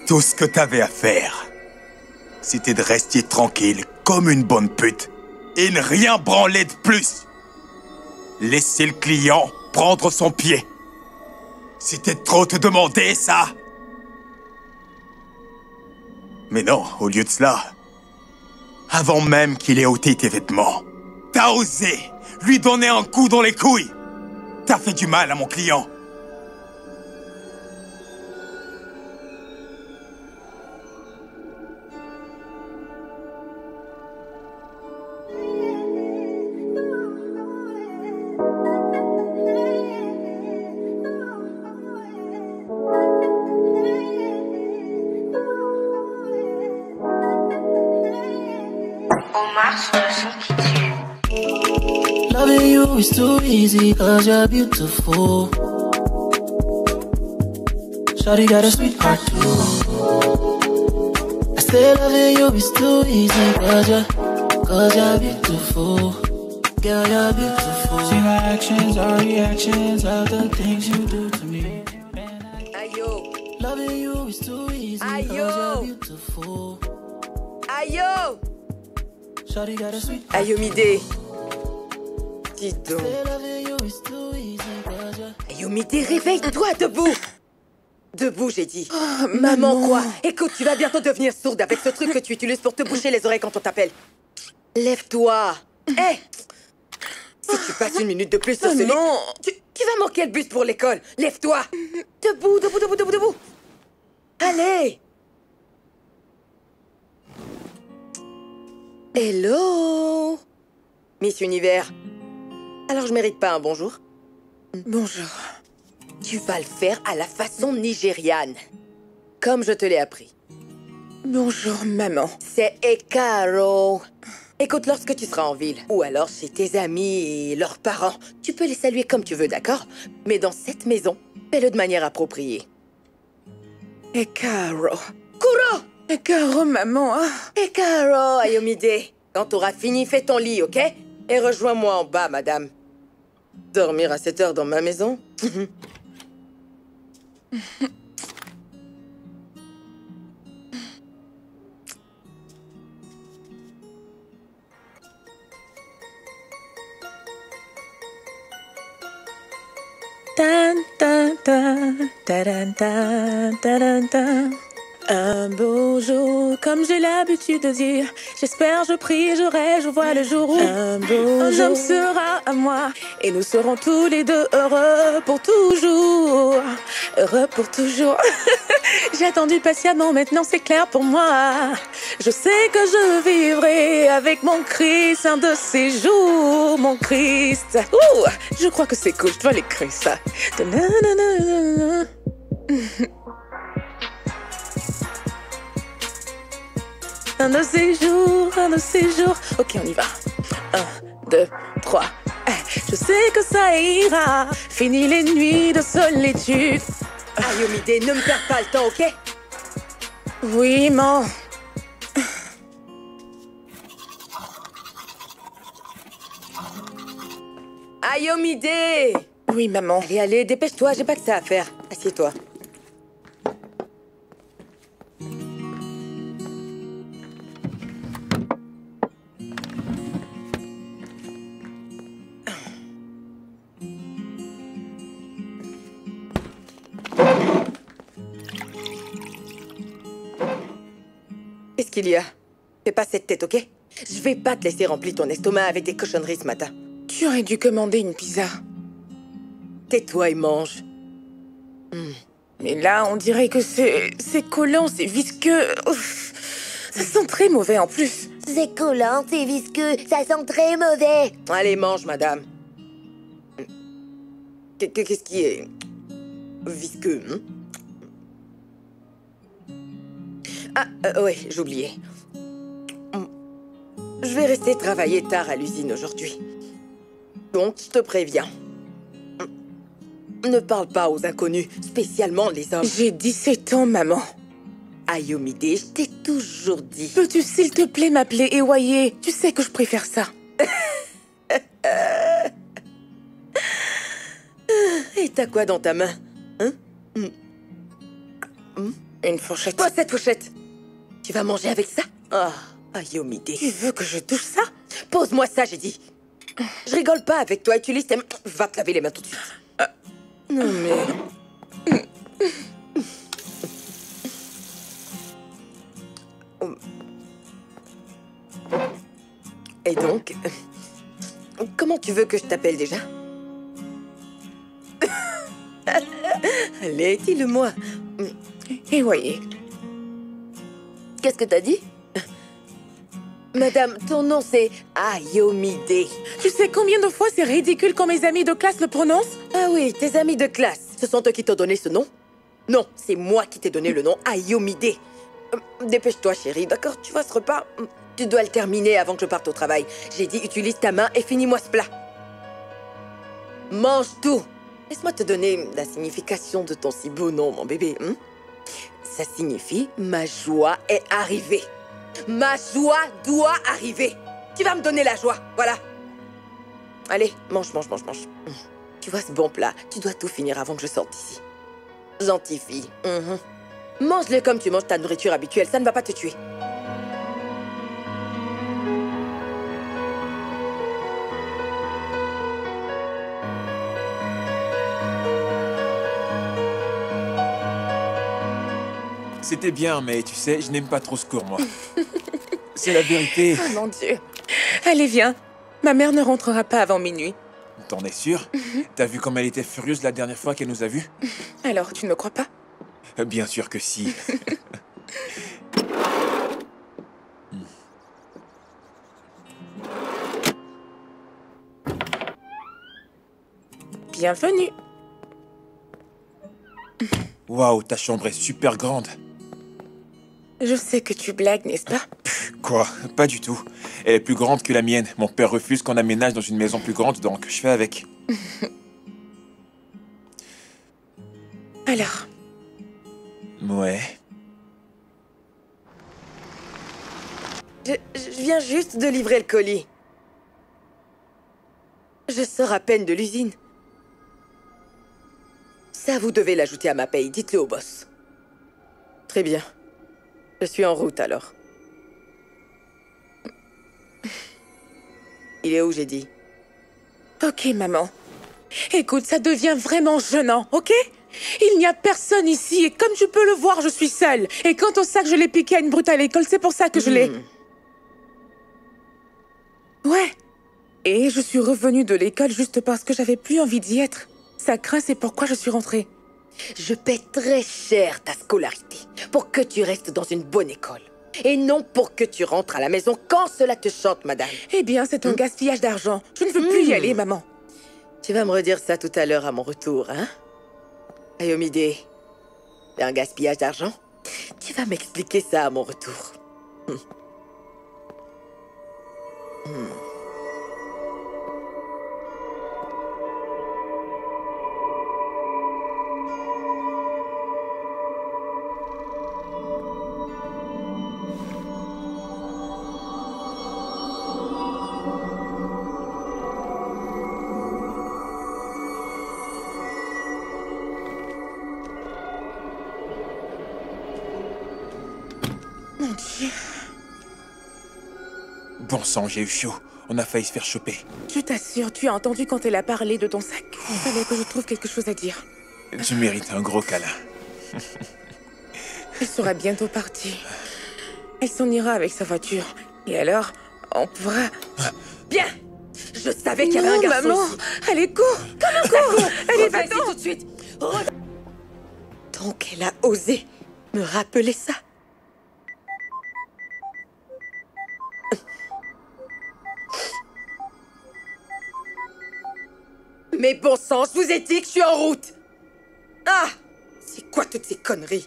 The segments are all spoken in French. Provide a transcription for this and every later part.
Tout ce que t'avais à faire, c'était de rester tranquille comme une bonne pute et ne rien branler de plus. Laisser le client prendre son pied. C'était trop te demander, ça. Mais non, au lieu de cela, avant même qu'il ait ôté tes vêtements, t'as osé lui donner un coup dans les couilles. T'as fait du mal à mon client. Omar sur le son qui tue. Loving you is too easy cause you're beautiful. Shawty got a sweet heart too. I say loving you is too easy cause you're beautiful. Girl, you're beautiful. See my actions are reactions of the things you do to me. Ayo. Loving you is too easy cause you're beautiful. Ayo. Shawty got a sweet heart. Ayomide. Dis donc. Ayomide, réveille-toi, debout. Debout, j'ai dit. Oh, maman, quoi? Écoute, tu vas bientôt devenir sourde avec ce truc que tu utilises pour te boucher les oreilles quand on t'appelle. Lève-toi. Hé! Si tu passes une minute de plus sur ce lit, tu vas manquer le bus pour l'école. Lève-toi. Debout, debout, debout, debout, debout. Allez. Hello, Miss Univers. Alors je mérite pas un bonjour? Bonjour. Tu vas le faire à la façon nigériane, comme je te l'ai appris. Bonjour, maman. C'est Ekaro. Écoute, lorsque tu seras en ville, ou alors chez tes amis et leurs parents, tu peux les saluer comme tu veux, d'accord? Mais dans cette maison, fais-le de manière appropriée. Ekaro. Kuro! Ekaro, maman. Ekaro, Ayomide. Quand t'auras fini, fais ton lit, ok? Et rejoins-moi en bas, madame. Dormir à cette heure dans ma maison? Tan, tan, tan, taran, tan, taran, tan. Un beau jour, comme j'ai l'habitude de dire, j'espère, je prie, je rêve, je vois le jour où un homme sera à moi et nous serons tous les deux heureux pour toujours. Heureux pour toujours. J'ai attendu patiemment, maintenant c'est clair pour moi. Je sais que je vivrai avec mon Christ un de ces jours, mon Christ. Ouh, je crois que c'est cool, je dois l'écrire ça. Un de ces jours, un de ces jours. Ok, on y va. 1, 2, 3. Je sais que ça ira. Fini les nuits de solitude. Ayomide, ne me perds pas le temps, ok? Oui, maman. Ayomide! Oui, maman. Allez, allez, dépêche-toi, j'ai pas que ça à faire. Assieds-toi. Qu'est-ce qu'il y a? Fais pas cette tête, ok? Je vais pas te laisser remplir ton estomac avec des cochonneries ce matin. Tu aurais dû commander une pizza. Tais-toi et mange. Mais là, on dirait que c'est collant, c'est visqueux. Ouf. Ça sent très mauvais en plus. C'est collant, c'est visqueux, ça sent très mauvais. Allez, mange, madame. Qu'est-ce qui est visqueux, hein? Ah, ouais, j'oubliais. Je vais rester travailler tard à l'usine aujourd'hui. Donc, je te préviens. Ne parle pas aux inconnus, spécialement les hommes. J'ai 17 ans, maman. Ayomide, je t'ai toujours dit. Peux-tu, s'il te plaît, m'appeler Ewaye? Tu sais que je préfère ça. Et t'as quoi dans ta main? Hein? Une fourchette. Pose cette fourchette. Tu vas manger avec ça? Ah, Ayomide. Tu veux que je touche ça? Pose-moi ça, j'ai dit. Je rigole pas avec toi, utilise tes mains. Va te laver les mains tout de suite. Non mais... Et donc, comment tu veux que je t'appelle déjà? Allez, dis-le-moi. Et voyez. Qu'est-ce que t'as dit? Madame, ton nom c'est Ayomide. Tu sais combien de fois c'est ridicule quand mes amis de classe le prononcent? Ah oui, tes amis de classe, ce sont eux qui t'ont donné ce nom? Non, c'est moi qui t'ai donné le nom Ayomide. Dépêche-toi, chérie, d'accord? Tu vois ce repas? Tu dois le terminer avant que je parte au travail. J'ai dit, utilise ta main et finis-moi ce plat. Mange tout. Laisse-moi te donner la signification de ton si beau nom, mon bébé. Ça signifie « Ma joie est arrivée ». Ma joie doit arriver. Tu vas me donner la joie, voilà. Allez, mange, mange, mange, mange. Tu vois ce bon plat, tu dois tout finir avant que je sorte d'ici. Gentille fille. Mange-le comme tu manges ta nourriture habituelle, ça ne va pas te tuer. C'était bien, mais tu sais, je n'aime pas trop ce cours, moi. C'est la vérité. Oh mon Dieu. Allez, viens. Ma mère ne rentrera pas avant minuit. T'en es sûr? T'as vu comme elle était furieuse la dernière fois qu'elle nous a vus? Alors, tu ne me crois pas? Bien sûr que si. Bienvenue. Waouh, ta chambre est super grande. Je sais que tu blagues, n'est-ce pas? Quoi? Pas du tout. Elle est plus grande que la mienne. Mon père refuse qu'on aménage dans une maison plus grande, donc je fais avec. Alors, Ouais. Je viens juste de livrer le colis. Je sors à peine de l'usine. Ça, vous devez l'ajouter à ma paye. Dites-le au boss. Très bien. Je suis en route, alors. Il est où, j'ai dit? ok, maman. Écoute, ça devient vraiment gênant, ok? Il n'y a personne ici et comme tu peux le voir, je suis seule. Et quant au sac, je l'ai piqué à une brute à l'école, c'est pour ça que je l'ai... Ouais. Et je suis revenue de l'école juste parce que j'avais plus envie d'y être. Ça craint, c'est pourquoi je suis rentrée. Je paie très cher ta scolarité pour que tu restes dans une bonne école. Et non pour que tu rentres à la maison quand cela te chante, madame. Eh bien, c'est un gaspillage d'argent. Je ne veux plus y aller, maman. Tu vas me redire ça tout à l'heure à mon retour, hein? Ayomide, c'est un gaspillage d'argent? Tu vas m'expliquer ça à mon retour. Mon Dieu. Bon sang, j'ai eu chaud. On a failli se faire choper. Je t'assure, tu as entendu quand elle a parlé de ton sac. Il fallait que je trouve quelque chose à dire. Tu mérites un gros câlin. Elle sera bientôt partie. Elle s'en ira avec sa voiture. Et alors, on pourra... Bien! Je savais qu'il y avait un Non, garçon maman. ici. Allez, cours. Cours. Allez, Reviens ici va-t'en. tout de suite. Donc elle a osé me rappeler ça. Mais bon sang, je vous ai dit que je suis en route. Ah! C'est quoi toutes ces conneries?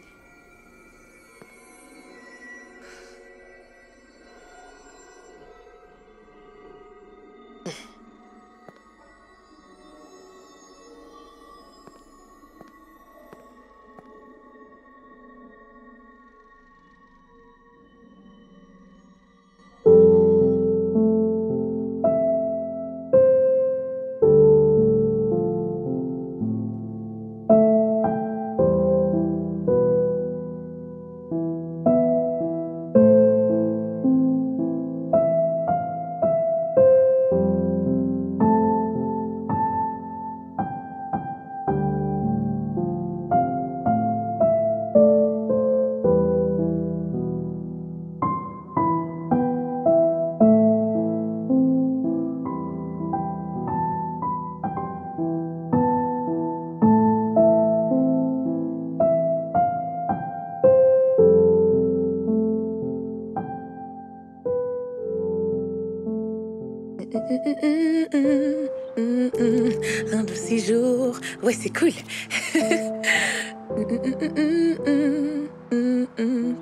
Un beau séjour. Ouais, c'est cool.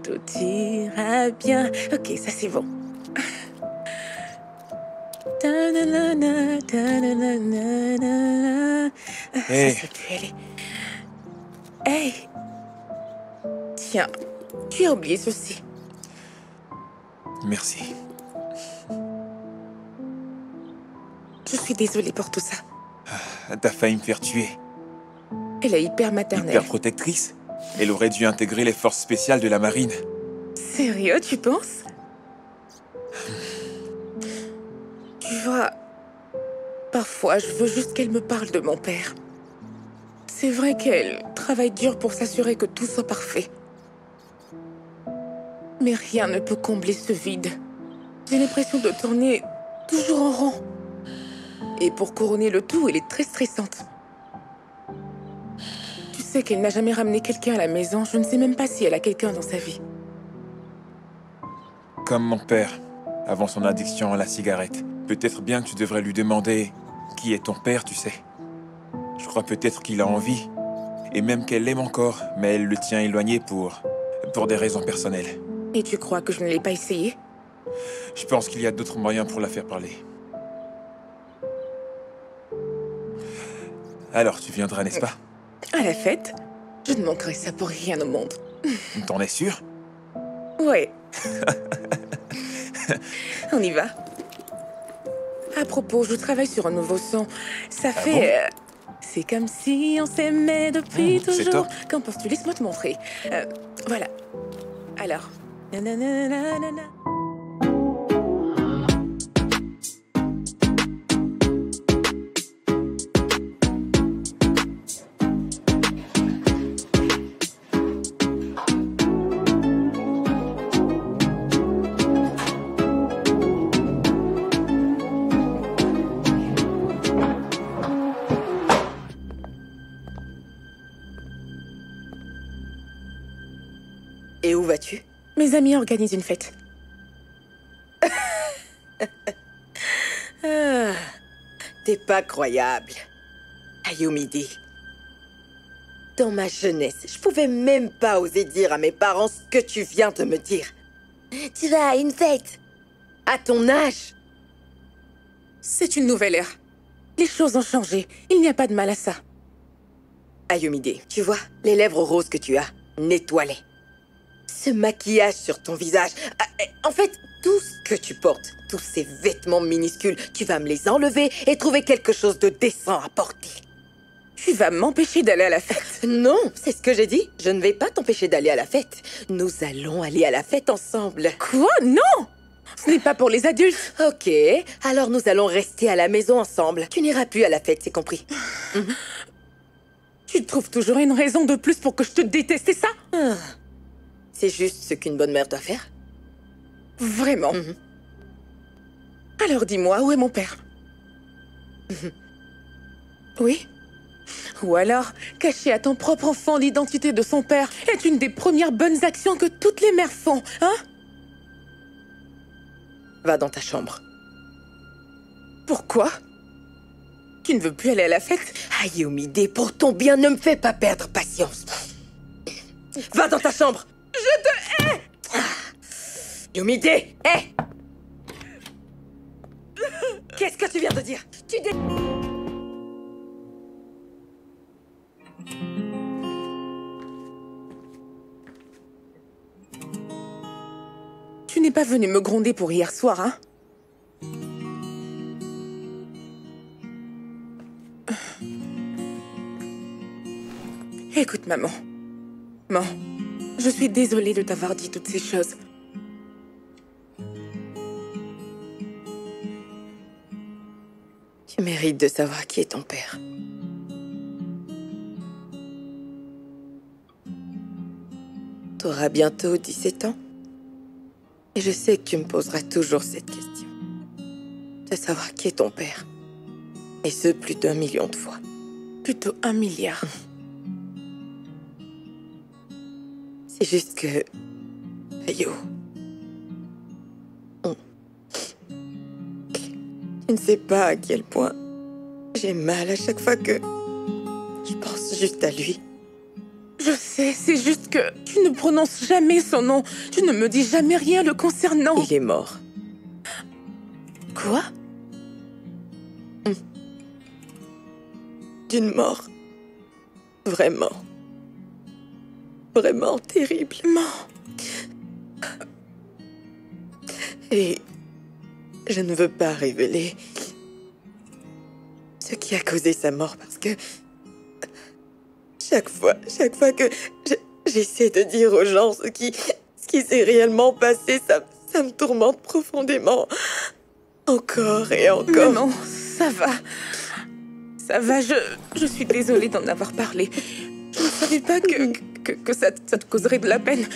Tout ira bien. Ok, ça c'est bon. Ta-na-na-na, ta-na-na-na-na. Hey. Ça peut aller. Hey! Tiens, tu as oublié ceci. Merci. Je suis désolée pour tout ça. T'as failli me faire tuer. Elle est hyper maternelle. Hyper protectrice. Elle aurait dû intégrer les forces spéciales de la marine. Sérieux, tu penses? Tu vois, parfois je veux juste qu'elle me parle de mon père. C'est vrai qu'elle travaille dur pour s'assurer que tout soit parfait. Mais rien ne peut combler ce vide. J'ai l'impression de tourner toujours en rond. Et pour couronner le tout, elle est très stressante. Tu sais qu'elle n'a jamais ramené quelqu'un à la maison. Je ne sais même pas si elle a quelqu'un dans sa vie. Comme mon père, avant son addiction à la cigarette. Peut-être bien que tu devrais lui demander qui est ton père, tu sais. Je crois peut-être qu'il a envie. Et même qu'elle l'aime encore, mais elle le tient éloigné pour des raisons personnelles. Et tu crois que je ne l'ai pas essayé? Je pense qu'il y a d'autres moyens pour la faire parler. Alors, tu viendras, n'est-ce pas? À la fête? Je ne manquerai ça pour rien au monde. T'en es sûr? Ouais. On y va. À propos, je travaille sur un nouveau son. Ça fait... c'est comme si on s'aimait depuis c'est toujours. top. Qu'en penses-tu? Laisse-moi te montrer. Voilà. Alors... nananana. Et où vas-tu? Mes amis organisent une fête. Ah, t'es pas croyable. Ayumide. Dans ma jeunesse, je pouvais même pas oser dire à mes parents ce que tu viens de me dire. Tu vas à une fête. À ton âge. C'est une nouvelle ère. Les choses ont changé. Il n'y a pas de mal à ça. Ayumide, tu vois, les lèvres roses que tu as, nettoie-les. Ce maquillage sur ton visage, en fait, tout ce que tu portes, tous ces vêtements minuscules, tu vas me les enlever et trouver quelque chose de décent à porter. Tu vas m'empêcher d'aller à la fête. Non, c'est ce que j'ai dit. Je ne vais pas t'empêcher d'aller à la fête. Nous allons aller à la fête ensemble. Quoi? Non! Ce n'est pas pour les adultes. Ok, alors nous allons rester à la maison ensemble. Tu n'iras plus à la fête, c'est compris? Tu trouves toujours une raison de plus pour que je te déteste, c'est ça? C'est juste ce qu'une bonne mère doit faire. Vraiment? Alors dis-moi, où est mon père? Oui? Ou alors, cacher à ton propre enfant l'identité de son père est une des premières bonnes actions que toutes les mères font, hein? Va dans ta chambre. Pourquoi? Tu ne veux plus aller à la fête? Ayumide, pour ton bien, ne me fais pas perdre patience. Va dans ta chambre. Je te hais! Ayumide, hé! Qu'est-ce que tu viens de dire? Tu n'es pas venu me gronder pour hier soir, hein? Écoute, maman. Maman, je suis désolée de t'avoir dit toutes ces choses. Tu mérites de savoir qui est ton père. T'auras bientôt 17 ans. Et je sais que tu me poseras toujours cette question. De savoir qui est ton père. Et ce, plus d'1 million de fois. Plutôt 1 milliard. C'est juste que... Yo. Tu ne sais pas à quel point j'ai mal à chaque fois que je pense juste à lui. Je sais, c'est juste que tu ne prononces jamais son nom. Tu ne me dis jamais rien le concernant. Il est mort. Quoi? D'une mort vraiment terrible. Et je ne veux pas révéler ce qui a causé sa mort parce que chaque fois que j'essaie de dire aux gens ce qui s'est réellement passé, ça me tourmente profondément. Encore et encore. Non, ça va. Ça va, je suis désolée d'en avoir parlé. Je ne savais pas que ça te causerait de la peine.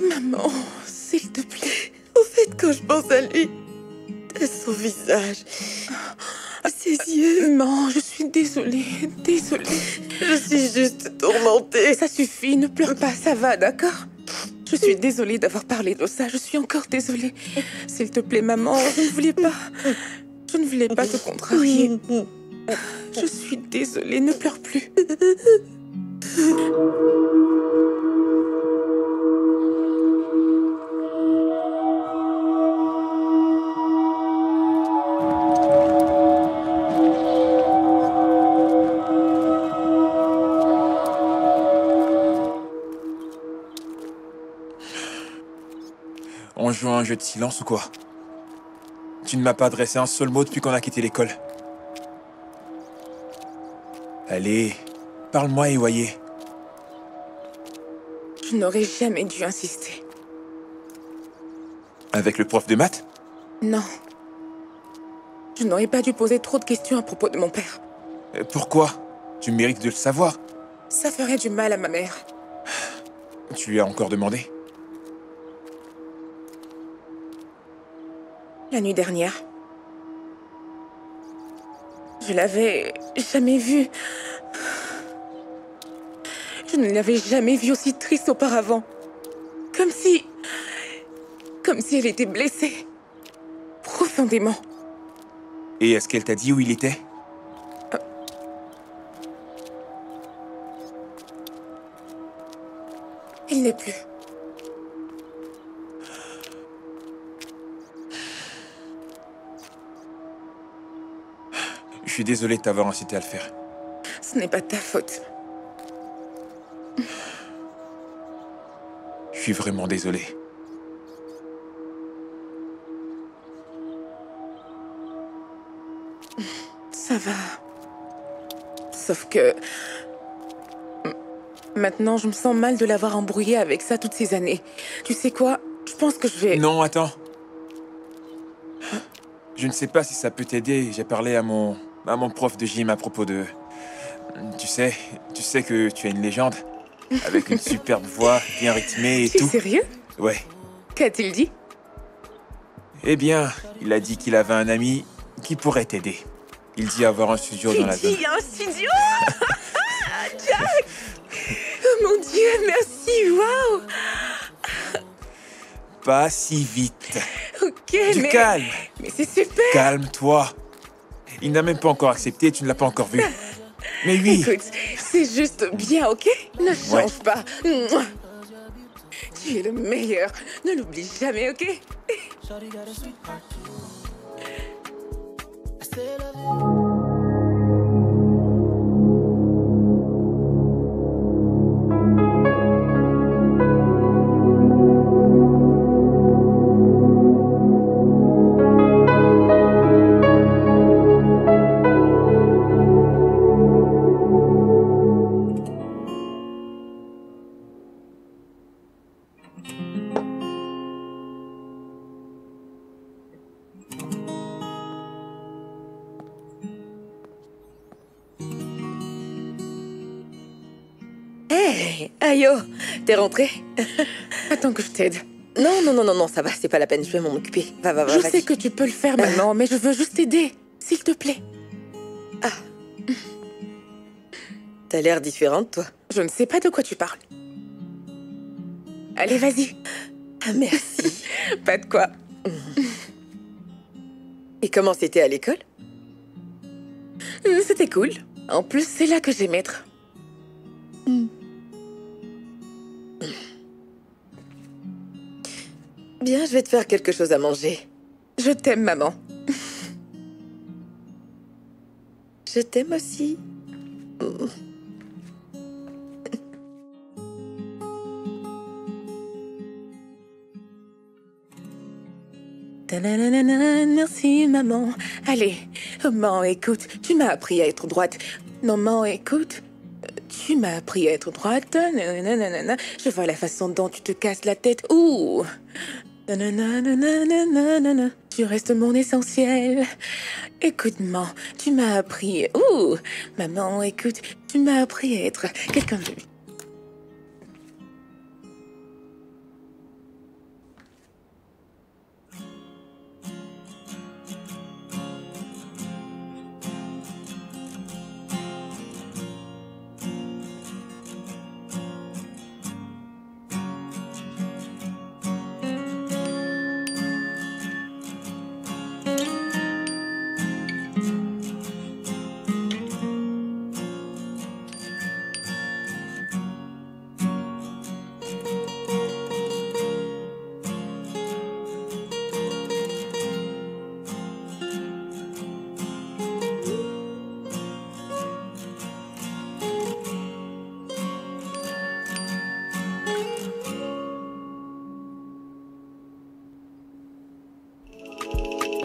Maman, s'il te plaît. Au fait, quand je pense à lui, à son visage, à ses yeux... Non, je suis désolée. Je suis juste tourmentée. Ça suffit, ne pleure pas, ça va, d'accord? Je suis désolée d'avoir parlé de ça, je suis encore désolée. S'il te plaît, maman, je ne voulais pas te contrarier. Je suis désolée, ne pleure plus. On joue à un jeu de silence ou quoi? Tu ne m'as pas adressé un seul mot depuis qu'on a quitté l'école. Allez, parle-moi, Ewaye. Je n'aurais jamais dû insister. Avec le prof de maths? Non. Je n'aurais pas dû poser trop de questions à propos de mon père. Pourquoi? Tu mérites de le savoir. Ça ferait du mal à ma mère. Tu lui as encore demandé? La nuit dernière. Je l'avais jamais vue. Je ne l'avais jamais vue aussi triste auparavant. Comme si elle était blessée. Profondément. Et est-ce qu'elle t'a dit où il était? Il n'est plus. Je suis désolé de t'avoir incité à le faire. Ce n'est pas de ta faute. Je suis vraiment désolé. Ça va. Sauf que... Maintenant, je me sens mal de l'avoir embrouillé avec ça toutes ces années. Tu sais quoi? Je pense que je vais... Non, attends. Je ne sais pas si ça peut t'aider. J'ai parlé à mon prof de gym à propos de... Tu sais que tu es une légende. Avec une superbe voix, bien rythmée et Tu es tout. sérieux? Ouais. Qu'a-t-il dit? Eh bien, il a dit qu'il avait un ami qui pourrait t'aider. Il dit avoir un studio dans la zone. Il y a un studio? Jack! Oh mon Dieu, merci, waouh! Pas si vite. Ok, Du mais... calme. Mais c'est super! Calme-toi. Il n'a même pas encore accepté, tu ne l'as pas encore vu. Mais oui. Écoute, c'est juste bien, ok? Ne change pas. Mouah. Tu es le meilleur. Ne l'oublie jamais, ok? Shawty got a sweet heart too. I say love you. Hey, Ayo, t'es rentrée? Attends que je t'aide. Non, ça va, c'est pas la peine, je vais m'en occuper. Va, Je vas-y. sais que tu peux le faire maintenant, mais je veux juste t'aider. S'il te plaît. T'as l'air différente, toi. Je ne sais pas de quoi tu parles. Allez, vas-y. Ah, merci. Pas de quoi. Et comment c'était à l'école? C'était cool. En plus, c'est là que j'aime être. Bien, je vais te faire quelque chose à manger. Je t'aime, maman. Je t'aime aussi. Ta-na-na-na-na, merci, maman. Allez, maman, écoute, tu m'as appris à être droite. Non, maman, écoute, tu m'as appris à être droite. Nananana. Je vois la façon dont tu te casses la tête. Ouh. Nananana. Tu restes mon essentiel. Écoute, maman, tu m'as appris. Ouh. Maman, écoute, tu m'as appris à être quelqu'un de...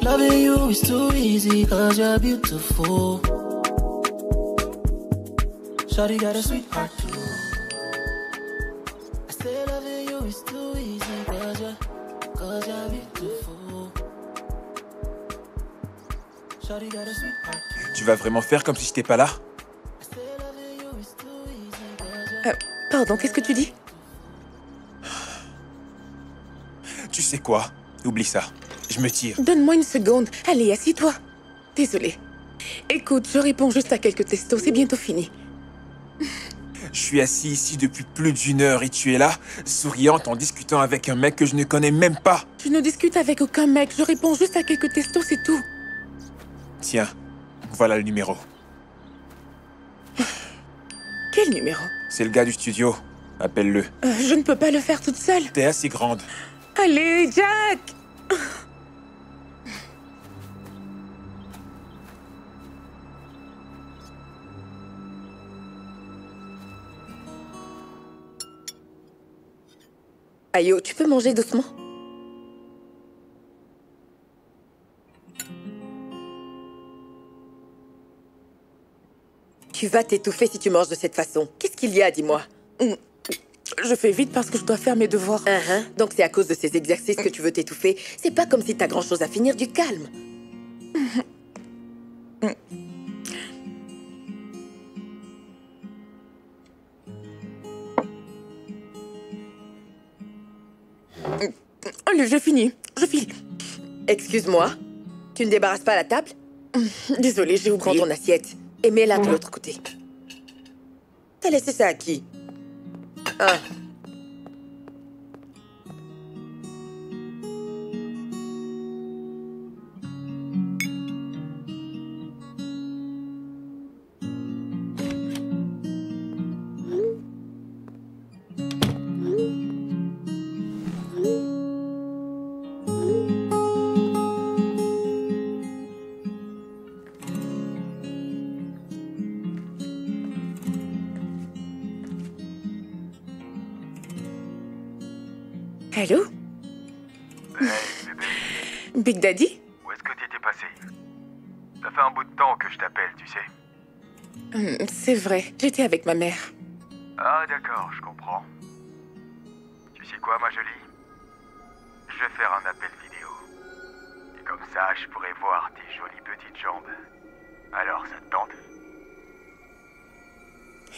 Loving you is too easy cause you're beautiful. Shawty got a sweet heart too. I say loving you is too easy cause you're beautiful. Shawty got a sweet heart too. Tu vas vraiment faire comme si j'étais pas là? I say loving you is too easy cause Pardon, qu'est-ce que tu dis? Tu sais quoi? Oublie ça. Je me tire. Donne-moi une seconde. Allez, assis-toi. Désolée. Écoute, je réponds juste à quelques textos, c'est bientôt fini. Je suis assis ici depuis plus d'une heure et tu es là, souriante en discutant avec un mec que je ne connais même pas. Je ne discute avec aucun mec, je réponds juste à quelques textos, c'est tout. Tiens, voilà le numéro. Quel numéro? C'est le gars du studio. Appelle-le. Je ne peux pas le faire toute seule. T'es assez grande. Allez, Jack! Ayo, tu peux manger doucement? Tu vas t'étouffer si tu manges de cette façon. Qu'est-ce qu'il y a, dis-moi? Je fais vite parce que je dois faire mes devoirs. Donc c'est à cause de ces exercices que tu veux t'étouffer. C'est pas comme si t'as grand-chose à finir, du calme. Allez, j'ai fini. Je file. Excuse-moi, tu ne débarrasses pas la table? Désolée, j'ai Prends oublié. ton assiette et mets-la de l'autre côté. T'as laissé ça à qui? Ah. Allô? Hey, bébé, Big Daddy? où est-ce que t'étais passé? Ça fait un bout de temps que je t'appelle, tu sais. C'est vrai, j'étais avec ma mère. Ah, d'accord, je comprends. Tu sais quoi, ma jolie? Je vais faire un appel vidéo. Et comme ça, je pourrai voir tes jolies petites jambes. Alors, ça te tente?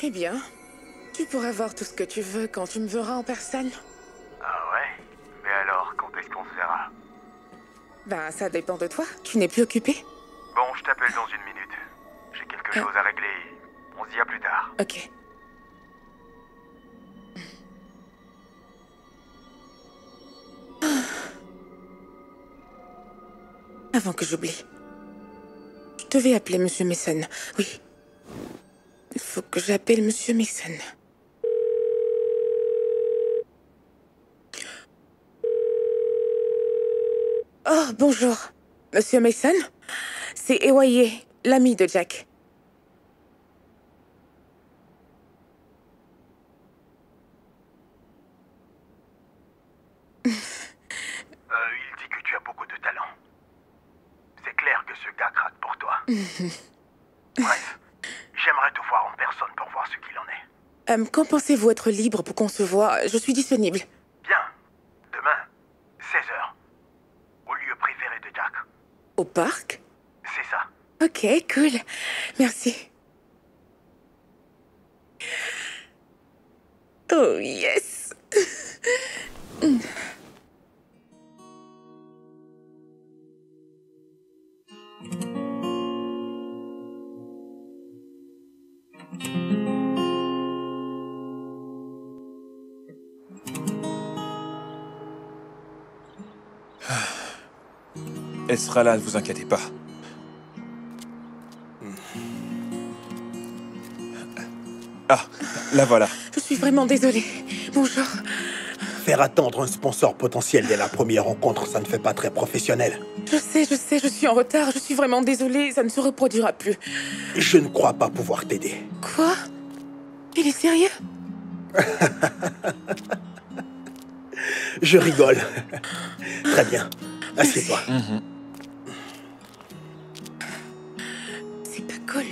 Eh bien, tu pourras voir tout ce que tu veux quand tu me verras en personne. Ah ouais? Mais alors, quand est-ce qu'on se verra? Ben, ça dépend de toi. Tu n'es plus occupé? Bon, je t'appelle dans une minute. J'ai quelque chose à régler. On se dit à plus tard. Ok. Avant que j'oublie. Je devais appeler Monsieur Mason. Oui. Il faut que j'appelle Monsieur Mason. Oh, bonjour. Monsieur Mason? C'est Ewaye, l'ami de Jack. Il dit que tu as beaucoup de talent. C'est clair que ce gars craque pour toi. Bref, j'aimerais te voir en personne pour voir ce qu'il en est. Quand pensez-vous être libre pour qu'on se voit? Je suis disponible. Bien. Demain, 16h. Au lieu préféré de Jack. Au parc? C'est ça. Ok, cool. Merci. Oh, yes. Elle sera là, ne vous inquiétez pas. Ah, la voilà. Je suis vraiment désolée. Bonjour. Faire attendre un sponsor potentiel dès la première rencontre, ça ne fait pas très professionnel. Je sais, je suis en retard. Je suis vraiment désolée. Ça ne se reproduira plus. Je ne crois pas pouvoir t'aider. Quoi? Il est sérieux? Je rigole. Très bien. Assieds-toi. C'est pas cool.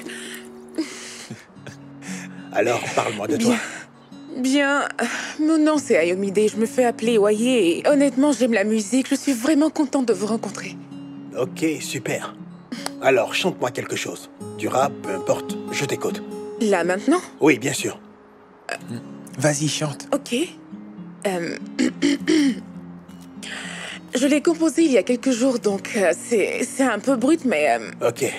Alors, parle-moi de toi. Bien. Mon nom, c'est Ayomide. Je me fais appeler Ewaye et honnêtement, j'aime la musique. Je suis vraiment contente de vous rencontrer. Ok, super. Alors, chante-moi quelque chose. Du rap, peu importe. Je t'écoute. Là, maintenant? Oui, bien sûr. Vas-y, chante. Ok. Je l'ai composé il y a quelques jours, donc c'est un peu brut, mais... Ok.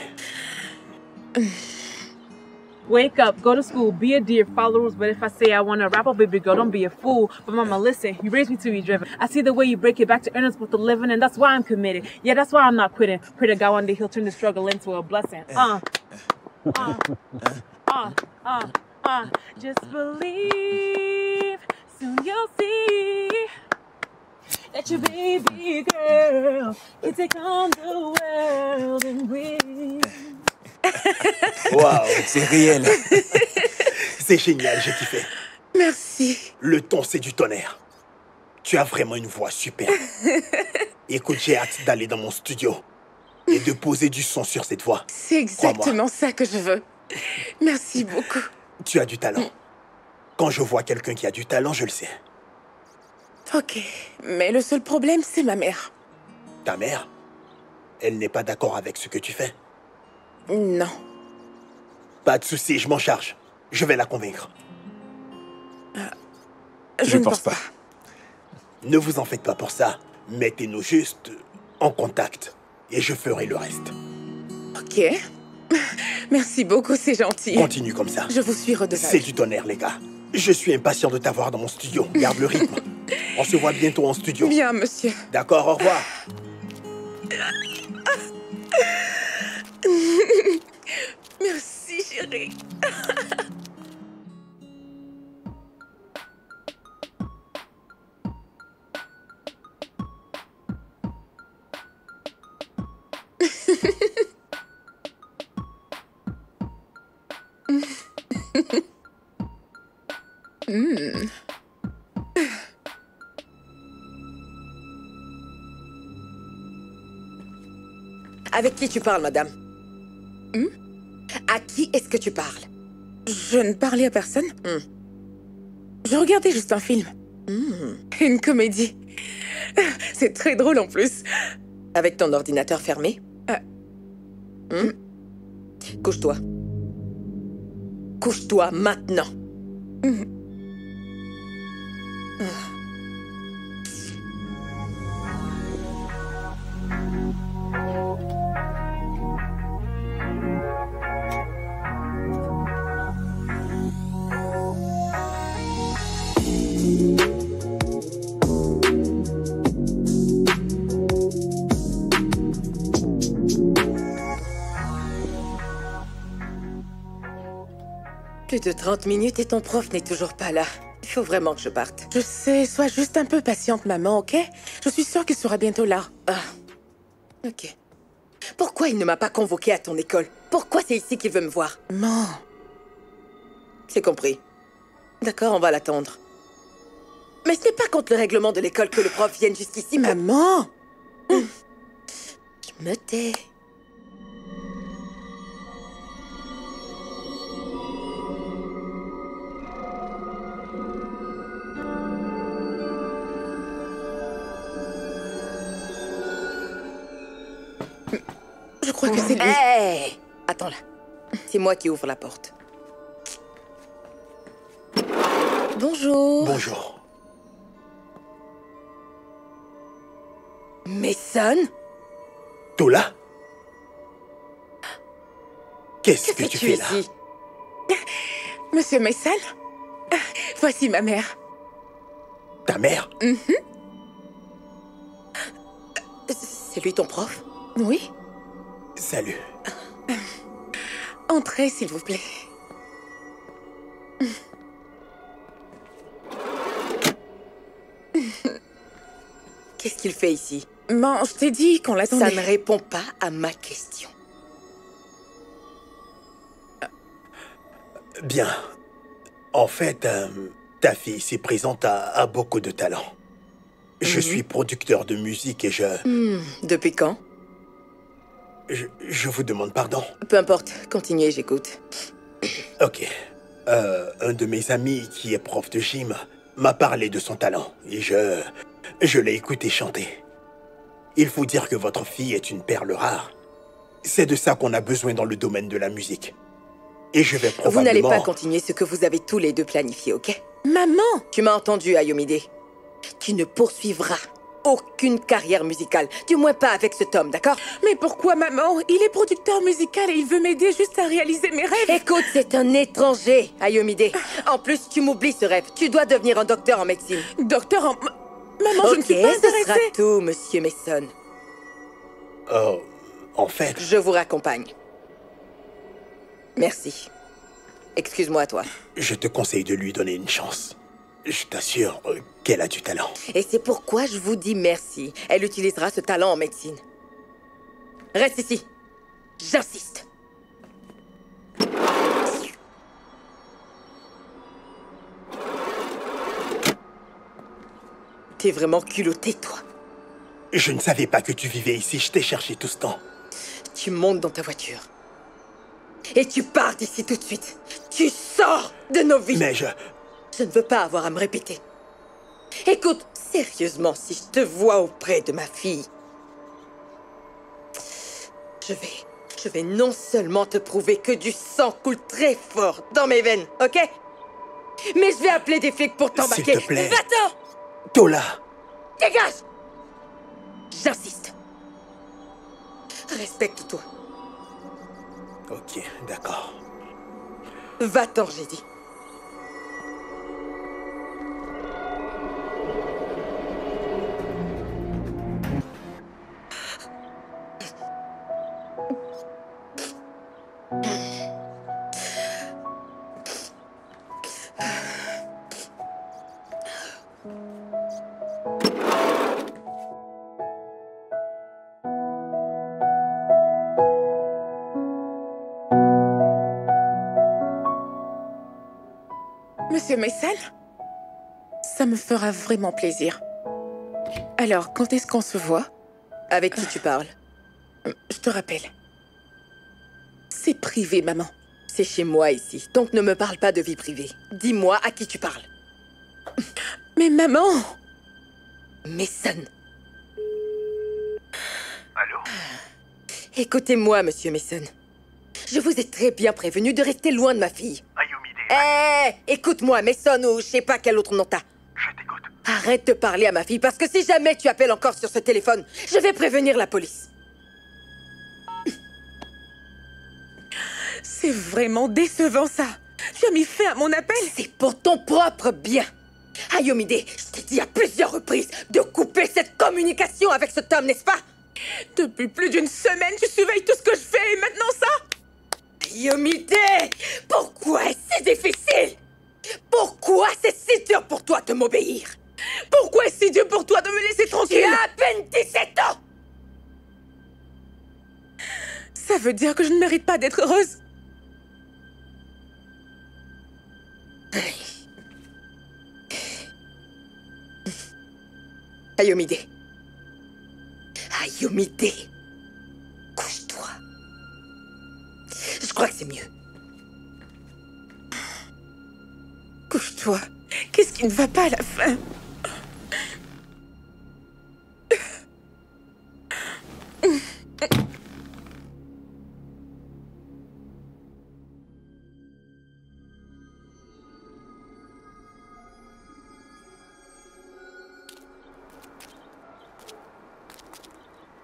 Wake up, go to school, be a dear, follow rules. But if I say I want to rap, oh baby girl, don't be a fool. But mama, listen, you raised me to be driven. I see the way you break it back to earnings with the living, and that's why I'm committed. Yeah, that's why I'm not quitting. Pray to God one day he'll turn the struggle into a blessing. Just believe, soon you'll see that your baby girl can take on the world and win. Waouh. C'est réel. C'est génial, j'ai kiffé. Merci. Le ton, c'est du tonnerre. Tu as vraiment une voix super. Écoute, j'ai hâte d'aller dans mon studio et de poser du son sur cette voix. C'est exactement ça que je veux. Merci beaucoup. Tu as du talent. Quand je vois quelqu'un qui a du talent, je le sais. Ok, mais le seul problème, c'est ma mère. Ta mère? Elle n'est pas d'accord avec ce que tu fais? Non. Pas de souci, je m'en charge. Je vais la convaincre. Je ne pense pas. Ne vous en faites pas pour ça. Mettez-nous juste en contact et je ferai le reste. Ok. Merci beaucoup, c'est gentil. Continue comme ça. Je vous suis redevable. C'est du tonnerre, les gars. Je suis impatient de t'avoir dans mon studio. Garde le rythme. On se voit bientôt en studio. Bien, monsieur. D'accord, au revoir. Merci, chérie. Avec qui tu parles, madame? À qui est-ce que tu parles? Je ne parlais à personne. Je regardais juste un film. Une comédie. C'est très drôle en plus. Avec ton ordinateur fermé? Couche-toi. Couche-toi maintenant. Plus de 30 minutes et ton prof n'est toujours pas là. Il faut vraiment que je parte. Je sais, sois juste un peu patiente, maman, ok? Je suis sûre qu'il sera bientôt là. Ah, ok. Pourquoi il ne m'a pas convoqué à ton école? Pourquoi c'est ici qu'il veut me voir? Maman. C'est compris. D'accord, on va l'attendre. Mais ce n'est pas contre le règlement de l'école que le prof vienne jusqu'ici. Maman! Je me tais. Je crois que c'est lui. Hey! Attends là. C'est moi qui ouvre la porte. Bonjour. Bonjour. Mason? Tola? Qu'est-ce que tu fais là? Ici? Monsieur Mason? Voici ma mère. Ta mère? C'est lui ton prof? Oui? Salut. Entrez, s'il vous plaît. Qu'est-ce qu'il fait ici? Maman, je t'ai dit qu'on l'attendait. Ça ne répond pas à ma question. Bien. En fait, ta fille ici présente a beaucoup de talent. Je suis producteur de musique et Depuis quand? je vous demande pardon. Peu importe, continuez, j'écoute. Ok. Un de mes amis qui est prof de gym m'a parlé de son talent et je l'ai écouté chanter. Il faut dire que votre fille est une perle rare. C'est de ça qu'on a besoin dans le domaine de la musique. Et je vais probablement... Vous n'allez pas continuer ce que vous avez tous les deux planifié, ok? Maman! Tu m'as entendu, Ayomide. Tu ne poursuivras aucune carrière musicale. Du moins pas avec cet homme, d'accord? Mais pourquoi, maman? Il est producteur musical et il veut m'aider juste à réaliser mes rêves. Écoute, c'est un étranger, Ayomide. En plus, tu m'oublies ce rêve. Tu dois devenir un docteur en médecine. Docteur en... Maman, je ne suis pas ce sera intéressée. tout, monsieur Mason. Oh, en fait... Je vous raccompagne. Merci. Excuse-moi, toi. Je te conseille de lui donner une chance. Je t'assure qu'elle a du talent. Et c'est pourquoi je vous dis merci. Elle utilisera ce talent en médecine. Reste ici. J'insiste. T'es vraiment culotté, toi. Je ne savais pas que tu vivais ici. Je t'ai cherché tout ce temps. Tu montes dans ta voiture. Et tu pars d'ici tout de suite. Tu sors de nos vies. Mais Je ne veux pas avoir à me répéter. Écoute, sérieusement, si je te vois auprès de ma fille, je vais non seulement te prouver que du sang coule très fort dans mes veines, ok? Mais je vais appeler des flics pour t'embarquer. S'il te plaît. Va-t'en! Tola! Dégage! J'insiste. Respecte-toi. Ok, d'accord. Va-t'en, j'ai dit. Monsieur Mason? Ça me fera vraiment plaisir. Alors, quand est-ce qu'on se voit? Avec qui tu parles? Je te rappelle. C'est privé, maman. C'est chez moi ici, donc ne me parle pas de vie privée. Dis-moi à qui tu parles. Mais maman! Mason. Allô? Écoutez-moi, monsieur Mason. Je vous ai très bien prévenu de rester loin de ma fille. Ayomide. Écoute-moi, Mason ou je sais pas quel autre nom t'as. Je t'écoute. Arrête de parler à ma fille parce que si jamais tu appelles encore sur ce téléphone, je vais prévenir la police. C'est vraiment décevant, ça. Tu as mis fin à mon appel. C'est pour ton propre bien. Ayomide, je t'ai dit à plusieurs reprises de couper cette communication avec cet homme, n'est-ce pas? Depuis plus d'une semaine, tu surveilles tout ce que je fais et maintenant ça? Yomide, pourquoi c'est difficile? Pourquoi c'est si dur pour toi de m'obéir? Pourquoi est-ce si dur pour toi de me laisser tranquille? Tu as à peine 17 ans! Ça veut dire que je ne mérite pas d'être heureuse? Ayomide. Ayomide. Couche-toi. Je crois que c'est mieux. Couche-toi. Qu'est-ce qui ne va pas à la fin?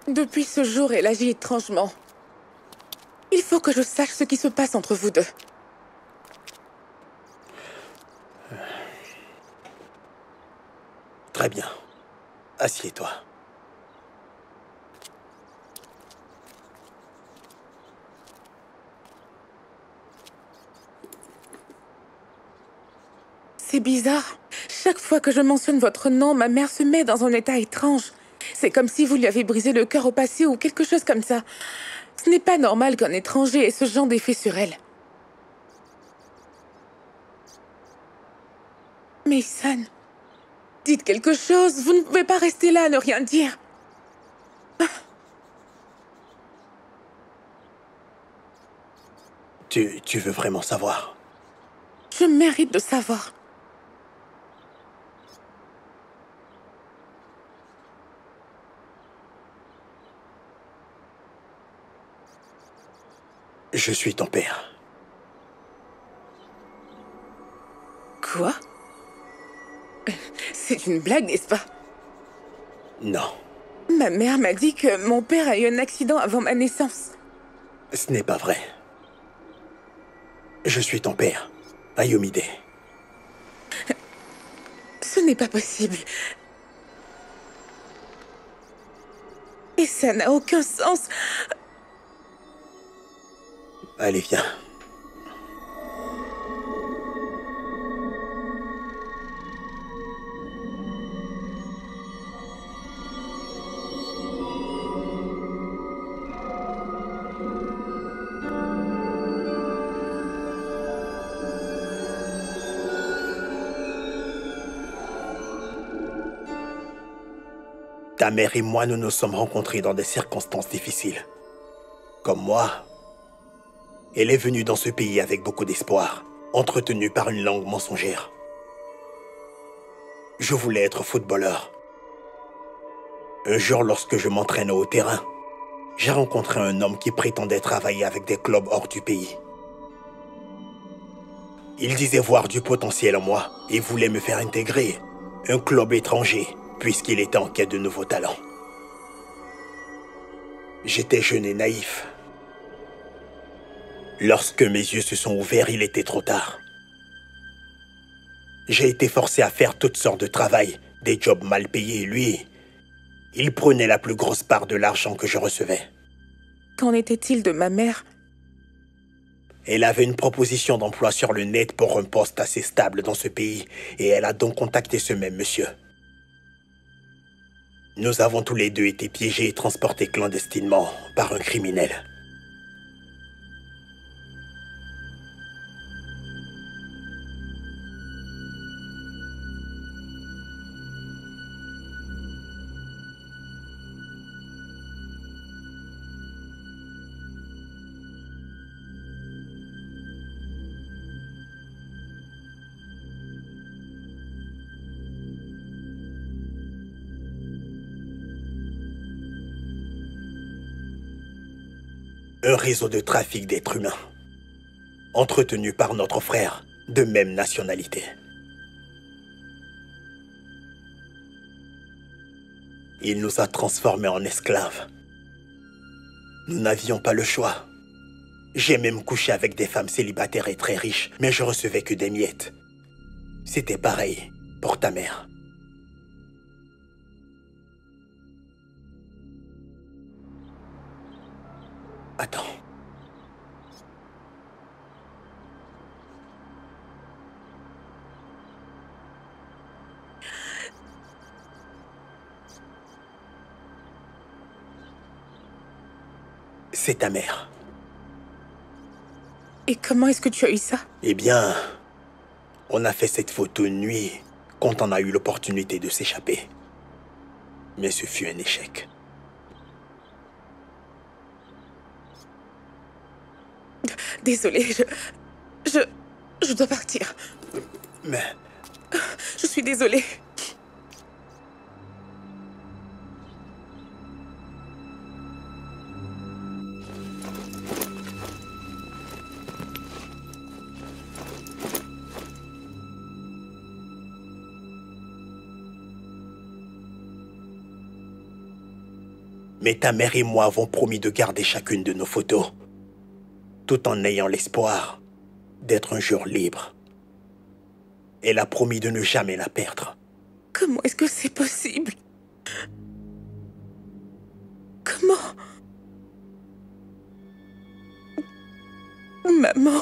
Depuis ce jour, elle agit étrangement. Il faut que je sache ce qui se passe entre vous deux. Très bien. Assieds-toi. C'est bizarre. Chaque fois que je mentionne votre nom, ma mère se met dans un état étrange. C'est comme si vous lui avez brisé le cœur au passé ou quelque chose comme ça. Ce n'est pas normal qu'un étranger ait ce genre d'effet sur elle. Mais San, dites quelque chose. Vous ne pouvez pas rester là à ne rien dire. Tu veux vraiment savoir? Je mérite de savoir. Je suis ton père. Quoi? C'est une blague, n'est-ce pas? Non. Ma mère m'a dit que mon père a eu un accident avant ma naissance. Ce n'est pas vrai. Je suis ton père, Ayomide. Ce n'est pas possible. Et ça n'a aucun sens. Allez, viens. Ta mère et moi, nous nous sommes rencontrés dans des circonstances difficiles. Comme moi, elle est venue dans ce pays avec beaucoup d'espoir, entretenue par une langue mensongère. Je voulais être footballeur. Un jour, lorsque je m'entraînais au terrain, j'ai rencontré un homme qui prétendait travailler avec des clubs hors du pays. Il disait voir du potentiel en moi et voulait me faire intégrer un club étranger, puisqu'il était en quête de nouveaux talents. J'étais jeune et naïf. Lorsque mes yeux se sont ouverts, il était trop tard. J'ai été forcé à faire toutes sortes de travail, des jobs mal payés. Lui, il prenait la plus grosse part de l'argent que je recevais. Qu'en était-il de ma mère? Elle avait une proposition d'emploi sur le net pour un poste assez stable dans ce pays, et elle a donc contacté ce même monsieur. Nous avons tous les deux été piégés et transportés clandestinement par un criminel. Un réseau de trafic d'êtres humains, entretenu par notre frère de même nationalité. Il nous a transformés en esclaves. Nous n'avions pas le choix. J'ai même couché avec des femmes célibataires et très riches, mais je recevais que des miettes. C'était pareil pour ta mère. Attends. C'est ta mère. Et comment est-ce que tu as eu ça? Eh bien, on a fait cette photo une nuit quand on a eu l'opportunité de s'échapper. Mais ce fut un échec. Désolée, je dois partir. Mais... Je suis désolée. Mais ta mère et moi avons promis de garder chacune de nos photos, tout en ayant l'espoir d'être un jour libre. Elle a promis de ne jamais la perdre. Comment est-ce que c'est possible? Comment? Maman...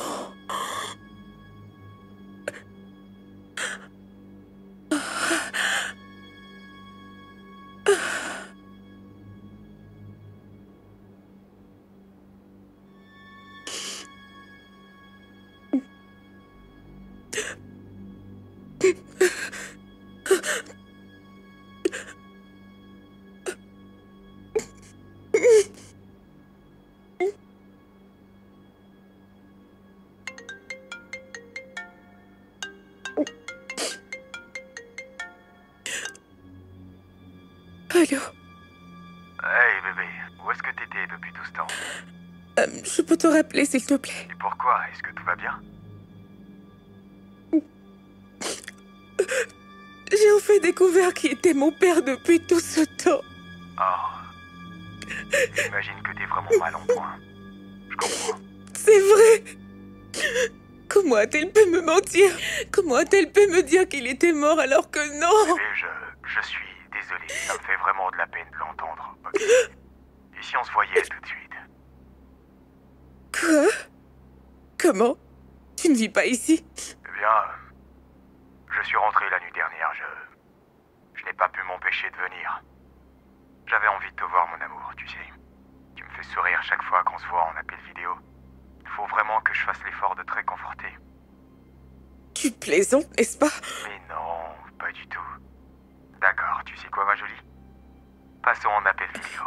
Allô? Hey bébé, où est-ce que t'étais depuis tout ce temps? Je peux te rappeler, s'il te plaît? Et pourquoi? Est-ce que tout va bien? J'ai enfin découvert qui était mon père depuis tout ce temps. Oh. J'imagine que t'es vraiment mal en point. Je comprends. C'est vrai. Comment a-t-elle pu me mentir? Comment a-t-elle pu me dire qu'il était mort alors que non? Bébé, je suis désolé. Ça me fait vraiment de la peine de l'entendre. Ok. Et si on se voyait tout de suite? Quoi? Comment? Tu ne vis pas ici? Eh bien... Je suis rentré la nuit dernière, je n'ai pas pu m'empêcher de venir. J'avais envie de te voir, mon amour, tu sais. Tu me fais sourire chaque fois qu'on se voit en appel vidéo. Il faut vraiment que je fasse l'effort de te réconforter. Tu plaisantes, n'est-ce pas? Mais non, pas du tout. D'accord, tu sais quoi, ma jolie? Passons en appel vidéo.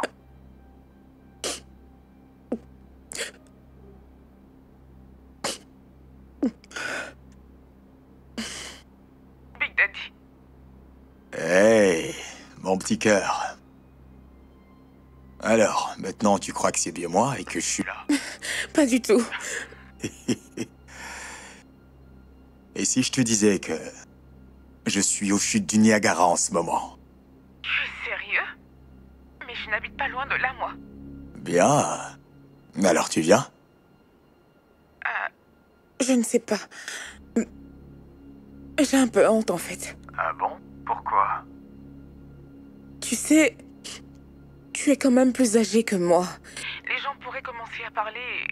Hey, mon petit cœur. Alors, maintenant tu crois que c'est bien moi et que je suis là? Pas du tout. Et si je te disais que je suis aux chutes du Niagara en ce moment? Tu es sérieux? Mais je n'habite pas loin de là, moi. Bien. Alors tu viens? Je ne sais pas. J'ai un peu honte, en fait. Ah bon? Pourquoi? Tu sais, tu es quand même plus âgé que moi. Les gens pourraient commencer à parler...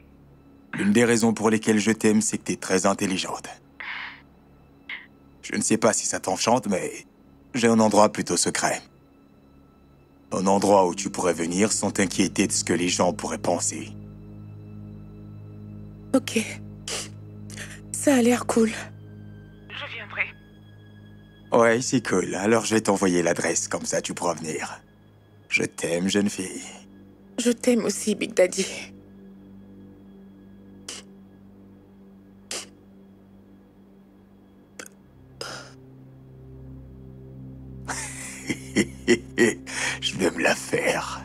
L'une des raisons pour lesquelles je t'aime, c'est que t'es très intelligente. Je ne sais pas si ça t'enchante, mais j'ai un endroit plutôt secret. Un endroit où tu pourrais venir sans t'inquiéter de ce que les gens pourraient penser. Ok. Ça a l'air cool. Je viendrai. Ouais, c'est cool. Alors je vais t'envoyer l'adresse, comme ça tu pourras venir. Je t'aime, jeune fille. Je t'aime aussi, Big Daddy. Je vais me la faire.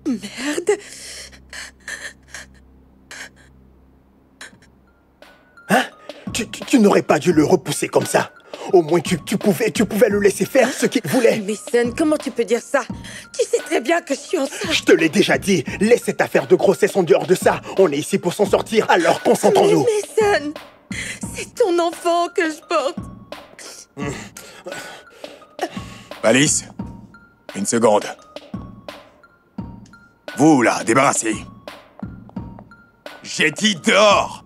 Merde. Hein? Tu n'aurais pas dû le repousser comme ça. Au moins, tu pouvais le laisser faire ce qu'il voulait. Mason, comment tu peux dire ça? Tu sais très bien que je suis enceinte. Je te l'ai déjà dit. Laisse cette affaire de grossesse en dehors de ça. On est ici pour s'en sortir, alors concentrons-nous. Mais Mason, c'est ton enfant que je porte. Alice, une seconde. Vous, là, débarrassez. J'ai dit dehors.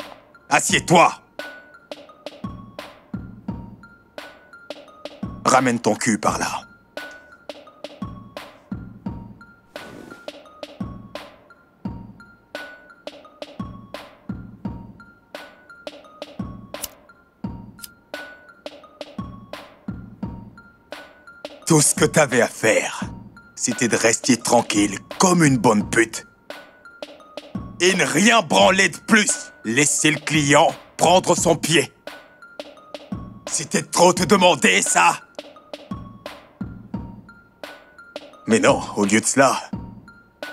Assieds-toi. Ramène ton cul par là. Tout ce que t'avais à faire, c'était de rester tranquille comme une bonne pute. Et ne rien branler de plus. Laisser le client prendre son pied. C'était trop te demander, ça. Mais non, au lieu de cela,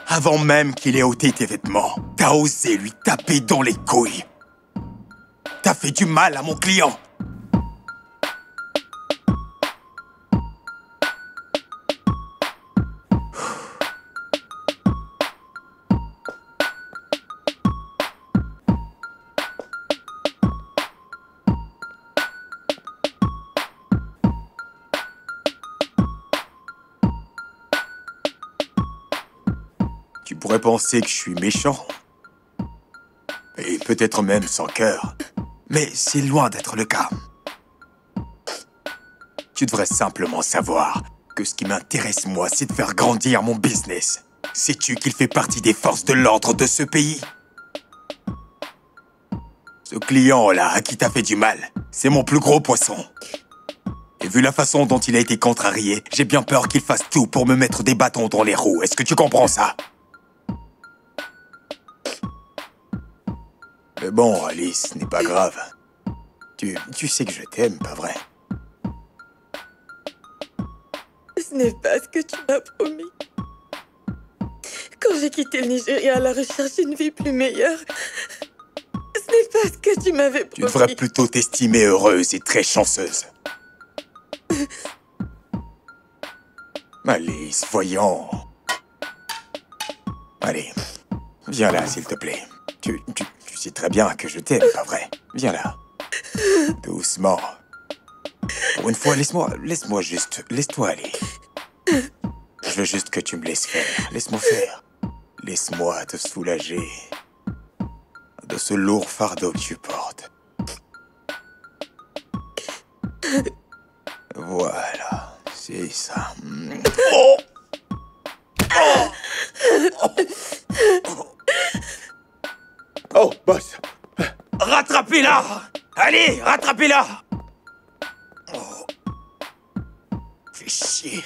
avant même qu'il ait ôté tes vêtements, t'as osé lui taper dans les couilles. T'as fait du mal à mon client. Tu pourrais penser que je suis méchant. Et peut-être même sans cœur. Mais c'est loin d'être le cas. Tu devrais simplement savoir que ce qui m'intéresse, moi, c'est de faire grandir mon business. Sais-tu qu'il fait partie des forces de l'ordre de ce pays? Ce client-là, à qui t'as fait du mal, c'est mon plus gros poisson. Et vu la façon dont il a été contrarié, j'ai bien peur qu'il fasse tout pour me mettre des bâtons dans les roues. Est-ce que tu comprends ça? Mais bon, Alice, ce n'est pas grave. Tu sais que je t'aime, pas vrai? Ce n'est pas ce que tu m'as promis. Quand j'ai quitté le Nigeria à la recherche d'une vie plus meilleure, ce n'est pas ce que tu m'avais promis. Tu devrais plutôt t'estimer heureuse et très chanceuse. Alice, voyons. Allez, viens là, s'il te plaît. Tu sais très bien que je t'aime, pas vrai? Viens là. Doucement. Pour une fois, laisse-moi juste... Laisse-toi aller. Je veux juste que tu me laisses faire. Laisse-moi faire. Laisse-moi te soulager de ce lourd fardeau que tu portes. Voilà, c'est ça. Oh! Oh, boss. Rattrapez-la! Allez, rattrapez-la! Oh. Fais chier.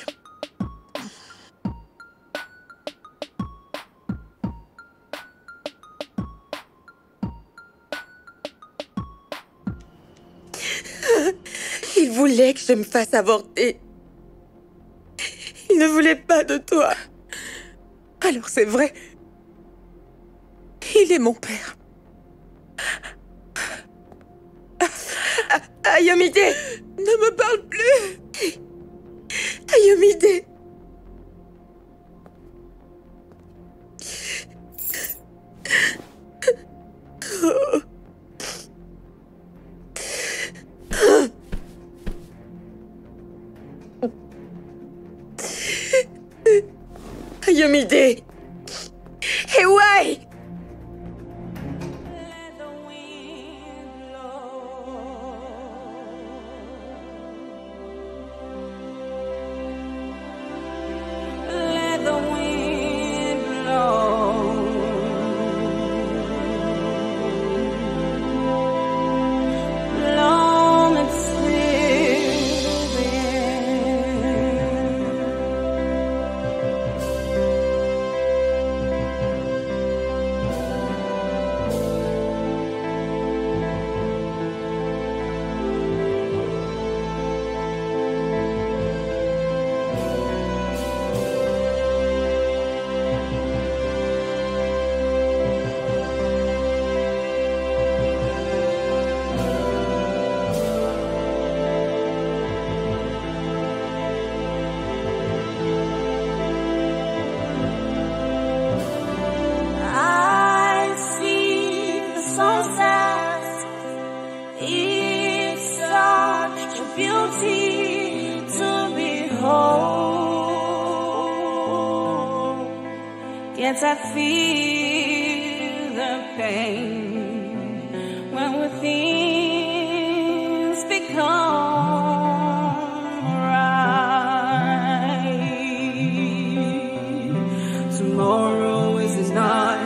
Il voulait que je me fasse avorter. Il ne voulait pas de toi. Alors c'est vrai. Il est mon père. Ayomide, ne me parle plus. Ayomide. Ayomide. Hey, ouais. beauty to behold. Yet I feel the pain when things become right. Tomorrow is not,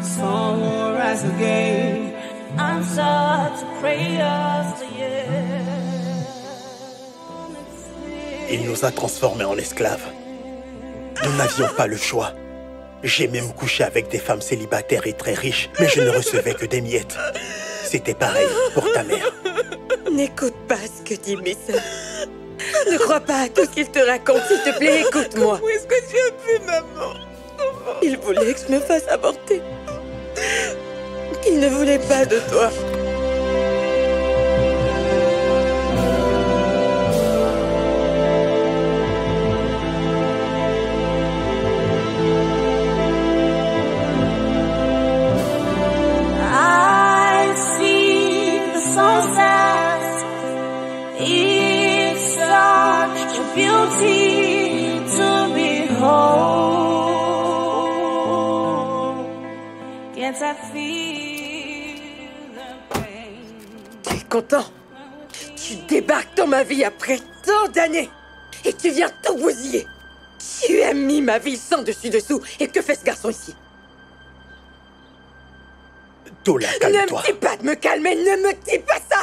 the sun will rise again. Answer to prayers, yeah. Il nous a transformés en esclaves. Nous n'avions pas le choix. J'ai même couché avec des femmes célibataires et très riches, mais je ne recevais que des miettes. C'était pareil pour ta mère. N'écoute pas ce que dit Mason. Ne crois pas à tout ce qu'il te raconte, s'il te plaît, écoute-moi. Comment est-ce que tu as pu, maman? Il voulait que je me fasse avorter. Il ne voulait pas de toi. I see the sunset. It's such a beauty to behold. Yet I feel the pain. Tu es content? Tu débarques dans ma vie après tant d'années et tu viens tout bousiller. Tu as mis ma vie sans dessus-dessous. Et que fait ce garçon ici? Tola, Ne calme-toi. me dis pas de me calmer, ne me dis pas ça.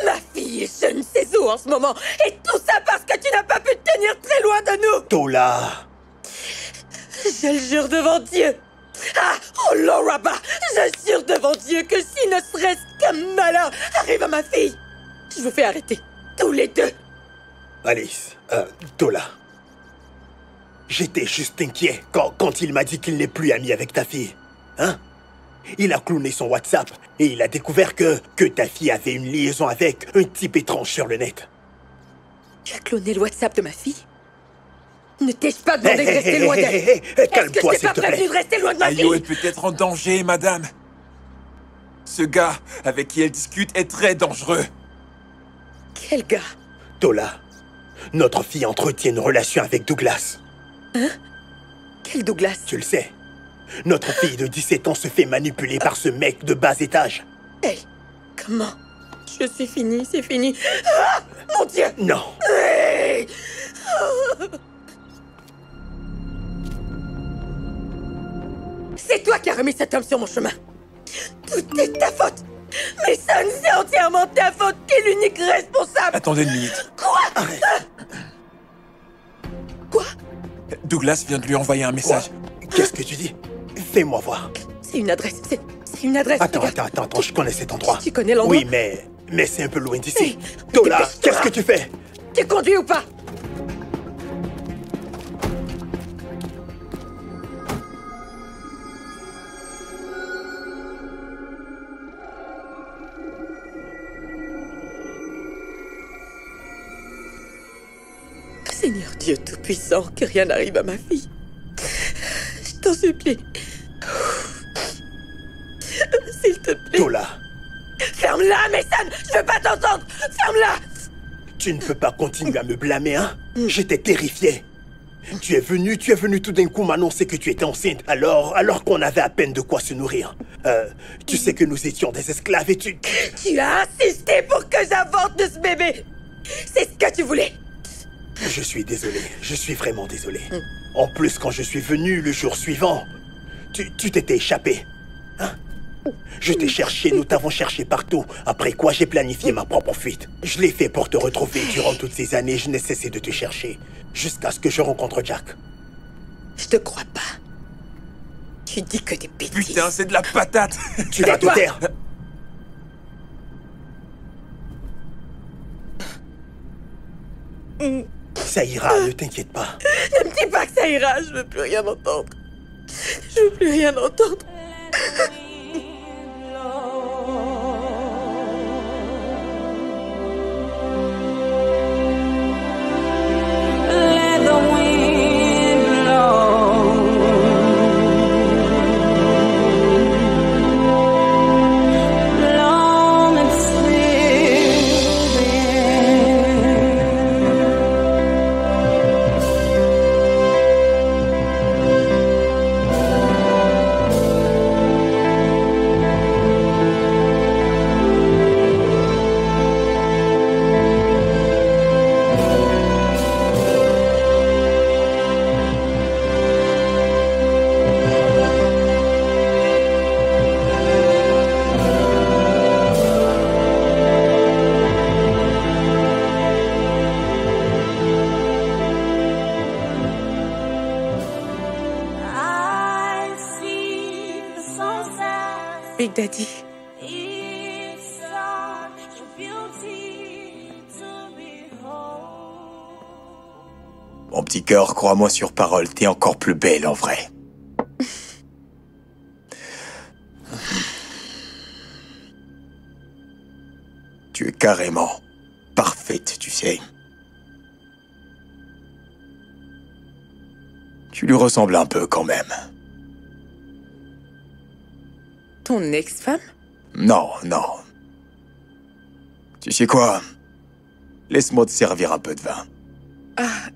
Ma fille est jeune ses os en ce moment. Et tout ça parce que tu n'as pas pu te tenir très loin de nous. Tola. Je le jure devant Dieu. Ah, oh Laura, je jure devant Dieu que si ne serait-ce qu'un malheur arrive à ma fille, je vous fais arrêter, tous les deux. Alice, Tola. J'étais juste inquiet quand il m'a dit qu'il n'est plus ami avec ta fille. Hein? Il a clowné son WhatsApp et il a découvert que ta fille avait une liaison avec un type étrange sur le net. Tu as cloné le WhatsApp de ma fille? Ne t'ai-je pas demandé de rester loin d'elle? Calme-toi, s'il te plaît. Est-ce que je t'ai pas prévenu de rester loin de ma Ayo est fille? peut-être en danger, madame. Ce gars avec qui elle discute est très dangereux. Quel gars? Tola, notre fille entretient une relation avec Douglas. Hein? Quel Douglas? Tu le sais. Notre fille de 17 ans se fait manipuler par ce mec de bas étage. Hey, comment? Je suis finie, c'est fini. Ah, mon Dieu! Non. Hey! C'est toi qui as remis cet homme sur mon chemin. Tout est ta faute. Mais ça, c'est entièrement ta faute. T'es l'unique responsable. Attendez une minute. Quoi? Arrête. Quoi? Douglas vient de lui envoyer un message. Qu'est-ce que tu dis? Fais-moi voir. C'est une adresse. C'est une adresse. Attends, regarde. attends, je connais cet endroit. Tu connais l'endroit? Oui, mais c'est un peu loin d'ici. Hey, Tola, dépêche-toi. qu'est-ce que tu fais? Tu conduis ou pas? Seigneur Dieu Tout-Puissant, que rien n'arrive à ma fille. Je t'en supplie. S'il te plaît. Tola, Ferme-la, Mason! Je veux pas t'entendre! Ferme-la! tu ne peux pas continuer à me blâmer, hein? J'étais terrifié. Tu es venu tout d'un coup m'annoncer que tu étais enceinte, alors qu'on avait à peine de quoi se nourrir. Tu sais que nous étions des esclaves et tu... Tu as insisté pour que j'avorte de ce bébé! C'est ce que tu voulais! Je suis désolé, je suis vraiment désolé. En plus, quand je suis venu le jour suivant, tu t'étais échappé. Hein? Je t'ai cherché, nous t'avons cherché partout. Après quoi, j'ai planifié ma propre fuite. Je l'ai fait pour te retrouver. Durant toutes ces années, je n'ai cessé de te chercher. Jusqu'à ce que je rencontre Jack. Je te crois pas. Tu dis que des bêtises. Putain, c'est de la patate. Tu vas te Tais-toi. taire. Ça ira, ne t'inquiète pas. Ne me dis pas que ça ira, je veux plus rien entendre. Je veux plus rien entendre. Let the wind blow. Blow and still Big Daddy. Mon petit cœur, crois-moi sur parole, t'es encore plus belle en vrai. Tu es carrément parfaite, tu sais. Tu lui ressembles un peu quand même. Ton ex-femme? Non, non. Tu sais quoi? Laisse-moi te servir un peu de vin. Ah...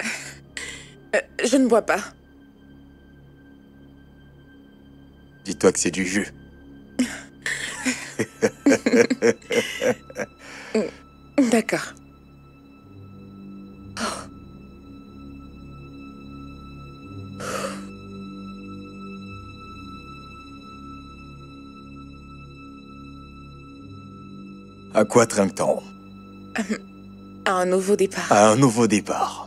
je ne bois pas. Dis-toi que c'est du jus. D'accord. À quoi trinque-t-on? À un nouveau départ. À un nouveau départ.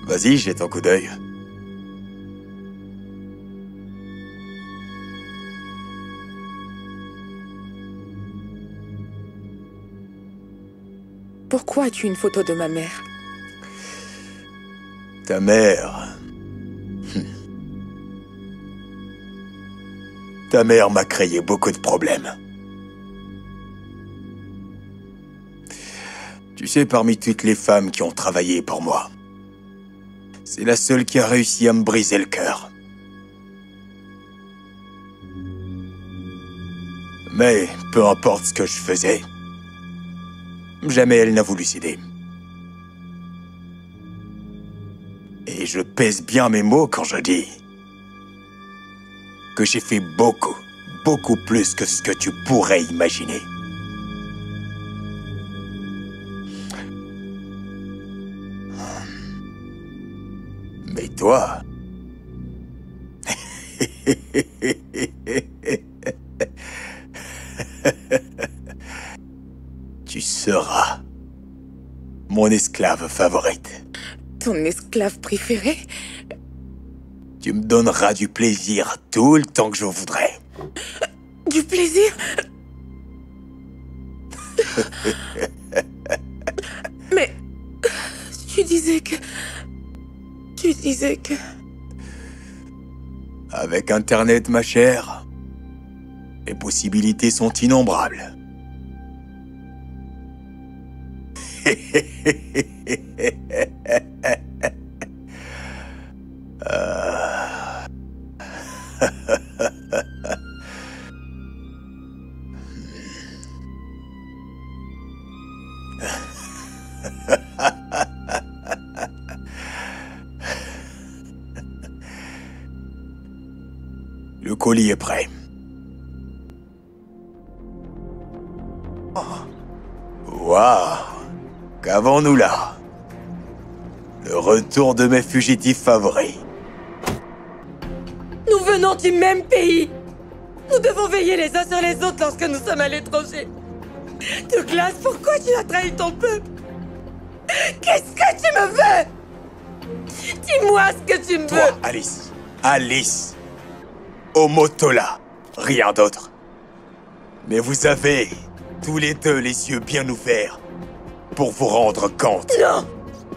Vas-y, jette un coup d'œil. Pourquoi as-tu une photo de ma mère? Ta mère... Ta mère m'a créé beaucoup de problèmes. Tu sais, parmi toutes les femmes qui ont travaillé pour moi, c'est la seule qui a réussi à me briser le cœur. Mais, peu importe ce que je faisais, jamais elle n'a voulu céder. Et je pèse bien mes mots quand je dis que j'ai fait beaucoup, beaucoup plus que ce que tu pourrais imaginer. Mais toi... tu seras mon esclave favorite. Ton esclave préféré? Tu me donneras du plaisir tout le temps que je voudrais. Du plaisir? Mais... Tu disais que... Avec Internet, ma chère, les possibilités sont innombrables. Le colis est prêt. Waouh! Qu'avons-nous là? Le retour de mes fugitifs favoris. Nous venons du même pays. Nous devons veiller les uns sur les autres lorsque nous sommes à l'étranger. Douglas, pourquoi tu as trahi ton peuple? Qu'est-ce que tu me veux? Dis-moi ce que tu me veux. Toi, Alice. Alice. Omotola. Rien d'autre. Mais vous avez tous les deux les yeux bien ouverts pour vous rendre compte non.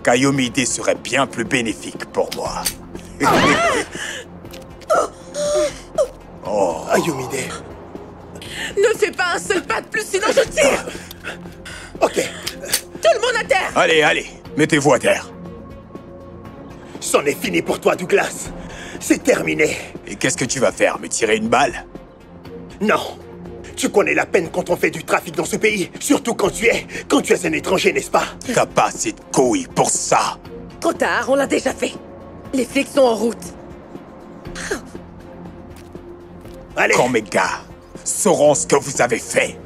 qu'Ayomide serait bien plus bénéfique pour moi. Oh. Ayomide. Ne fais pas un seul pas de plus, sinon je tire. Ok. Tout le monde à terre. Allez, allez, mettez-vous à terre. C'en est fini pour toi, Douglas. C'est terminé. Et qu'est-ce que tu vas faire, me tirer une balle? Non. Tu connais la peine quand on fait du trafic dans ce pays. Surtout quand tu es un étranger, n'est-ce pas? T'as pas assez de couilles pour ça. Trop tard, on l'a déjà fait. Les flics sont en route. Allez. Quand mes gars sauront ce que vous avez fait,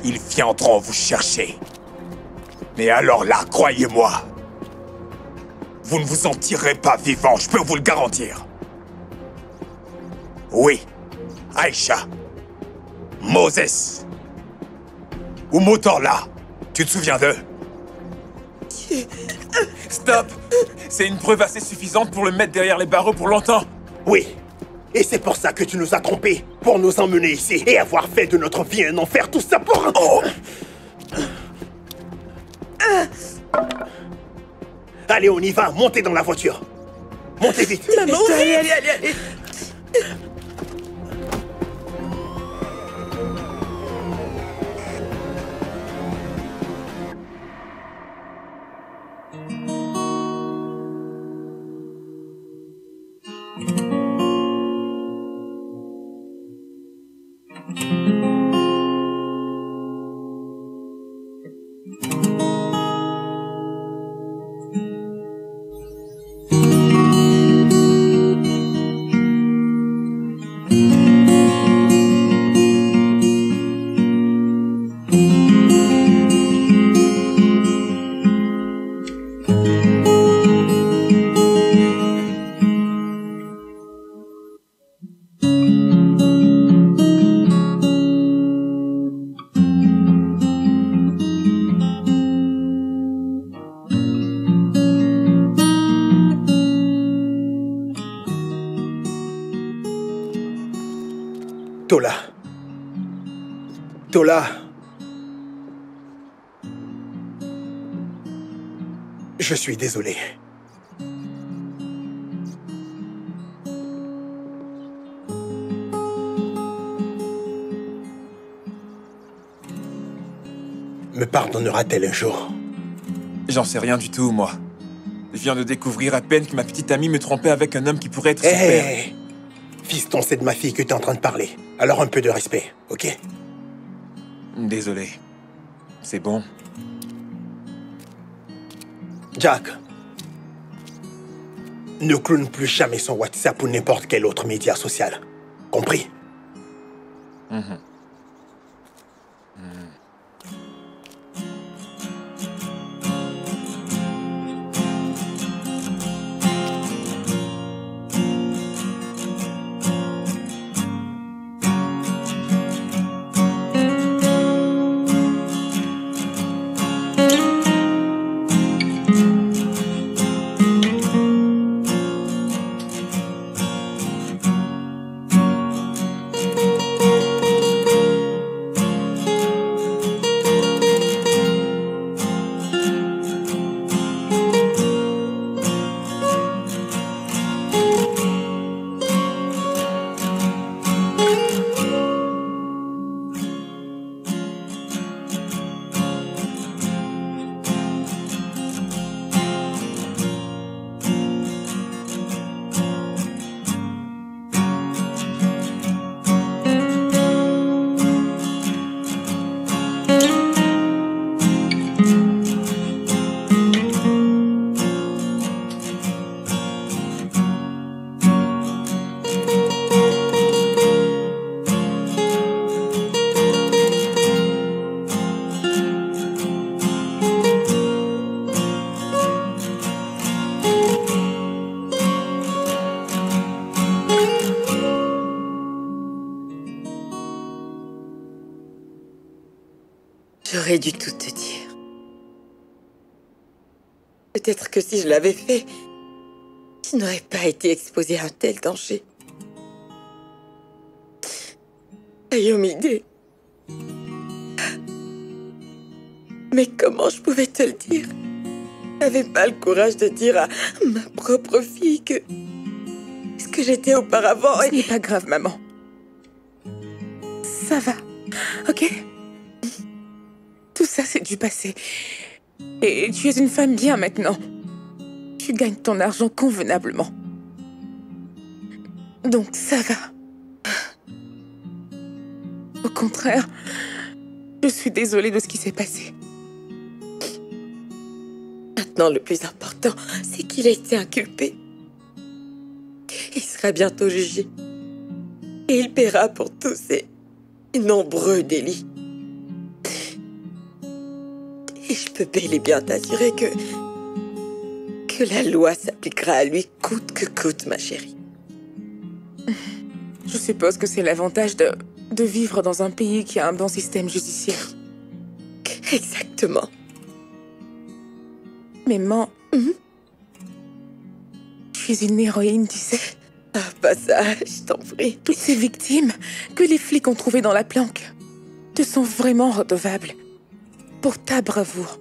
ils viendront vous chercher. Et alors là, croyez-moi, vous ne vous en tirerez pas vivant, je peux vous le garantir. Oui, Aïcha, Moses ou Motorla, tu te souviens d'eux? Stop! C'est une preuve assez suffisante pour le mettre derrière les barreaux pour longtemps. Oui. Et c'est pour ça que tu nous as trompés, pour nous emmener ici et avoir fait de notre vie un enfer, tout ça pour... Oh. Allez, on y va, montez dans la voiture. Montez vite. Maman, allez. Tola. Je suis désolé. Me pardonnera-t-elle un jour? J'en sais rien du tout, moi. Je viens de découvrir à peine que ma petite amie me trompait avec un homme qui pourrait être son père. Fiston, c'est de ma fille que tu es en train de parler. Alors un peu de respect, ok? Désolé. C'est bon. Jack. Ne cloune plus jamais son WhatsApp ou n'importe quel autre média social. Compris? J'aurais dû tout te dire. Peut-être que si je l'avais fait, tu n'aurais pas été exposé à un tel danger. Ayomide. Mais comment je pouvais te le dire? Je n'avais pas le courage de dire à ma propre fille que... ce que j'étais auparavant. Ce n'est pas grave, maman. Ça va, ok? Tout ça, c'est du passé. Et tu es une femme bien maintenant. Tu gagnes ton argent convenablement. Donc ça va. Au contraire, je suis désolée de ce qui s'est passé. Maintenant, le plus important, c'est qu'il a été inculpé. Il sera bientôt jugé. Et il paiera pour tous ses nombreux délits. Et je peux bel et bien t'assurer que la loi s'appliquera à lui coûte que coûte, ma chérie. Je suppose que c'est l'avantage de vivre dans un pays qui a un bon système judiciaire. Exactement. Mais maman, je suis une héroïne, tu sais. Ah, pas ça, je t'en prie. Toutes ces victimes que les flics ont trouvées dans la planque te sont vraiment redevables pour ta bravoure.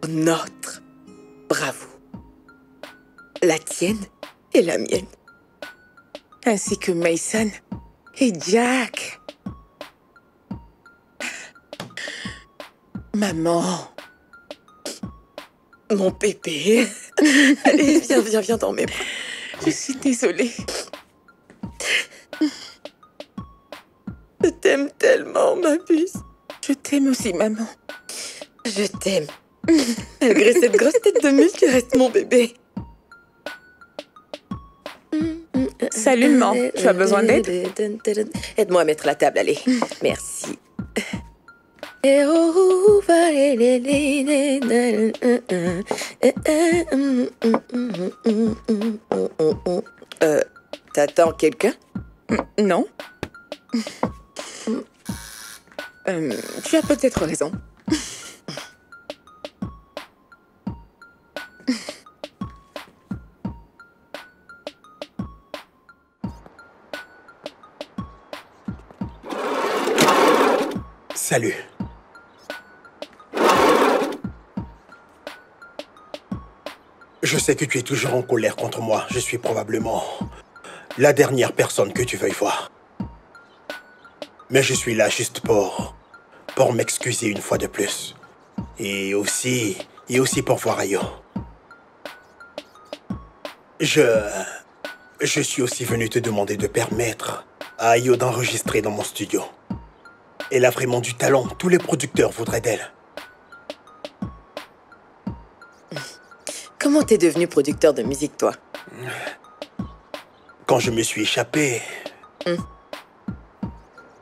Notre bravoure. La tienne et la mienne. Ainsi que Mason et Jack. Maman. Mon bébé. Allez, viens dans mes bras. Je suis désolée. Je t'aime tellement, ma puce. Je t'aime aussi, maman. Je t'aime. Malgré cette grosse tête de mule, tu restes mon bébé. Salut, maman. Tu as besoin d'aide? Aide-moi à mettre la table, allez. Merci. T'attends quelqu'un? Non. Tu as peut-être raison. Salut. Je sais que tu es toujours en colère contre moi. Je suis probablement la dernière personne que tu veuilles voir. Mais je suis là juste pour m'excuser une fois de plus. Et aussi pour voir Ayo. Je suis aussi venu te demander de permettre à Ayo d'enregistrer dans mon studio. Elle a vraiment du talent. Tous les producteurs voudraient d'elle. Comment t'es devenu producteur de musique, toi? Quand je me suis échappé,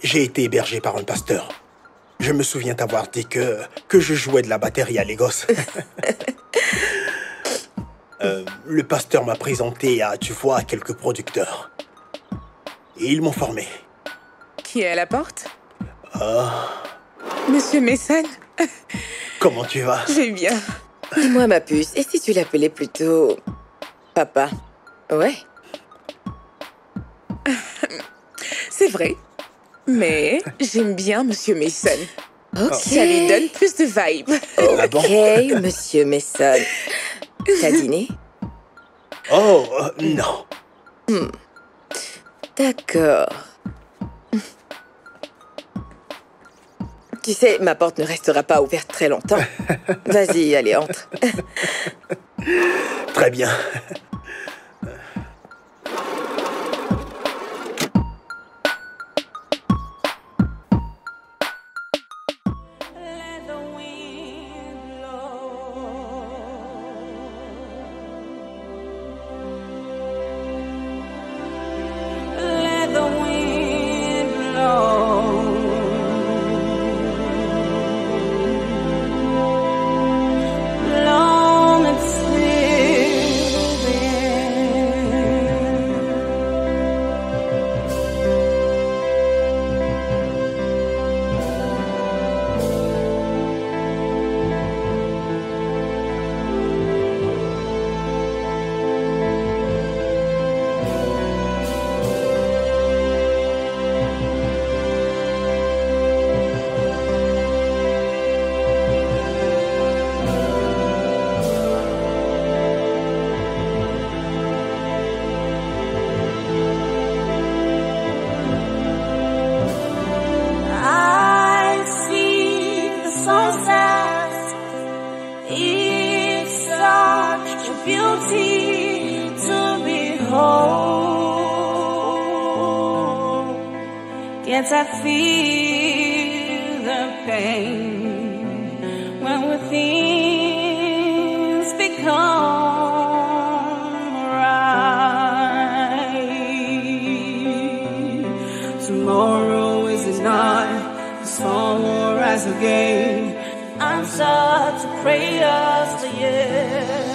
j'ai été hébergé par un pasteur. Je me souviens t'avoir dit que je jouais de la batterie à Lagos. Le pasteur m'a présenté à, tu vois, à quelques producteurs. Et ils m'ont formé. Qui est à la porte? Monsieur Mason? Comment tu vas? Je vais bien. Dis-moi, ma puce, et si tu l'appelais plutôt... Papa? Ouais. C'est vrai. Mais j'aime bien Monsieur Mason. Ok. Ça lui donne plus de vibe. Ok, Monsieur Mason. T'as dîné? Oh, non. D'accord. Tu sais, ma porte ne restera pas ouverte très longtemps. Vas-y, allez, entre. Très bien. Yes, I feel the pain when things become right. Tomorrow is not, the sun will rise again. answer to prayers for years.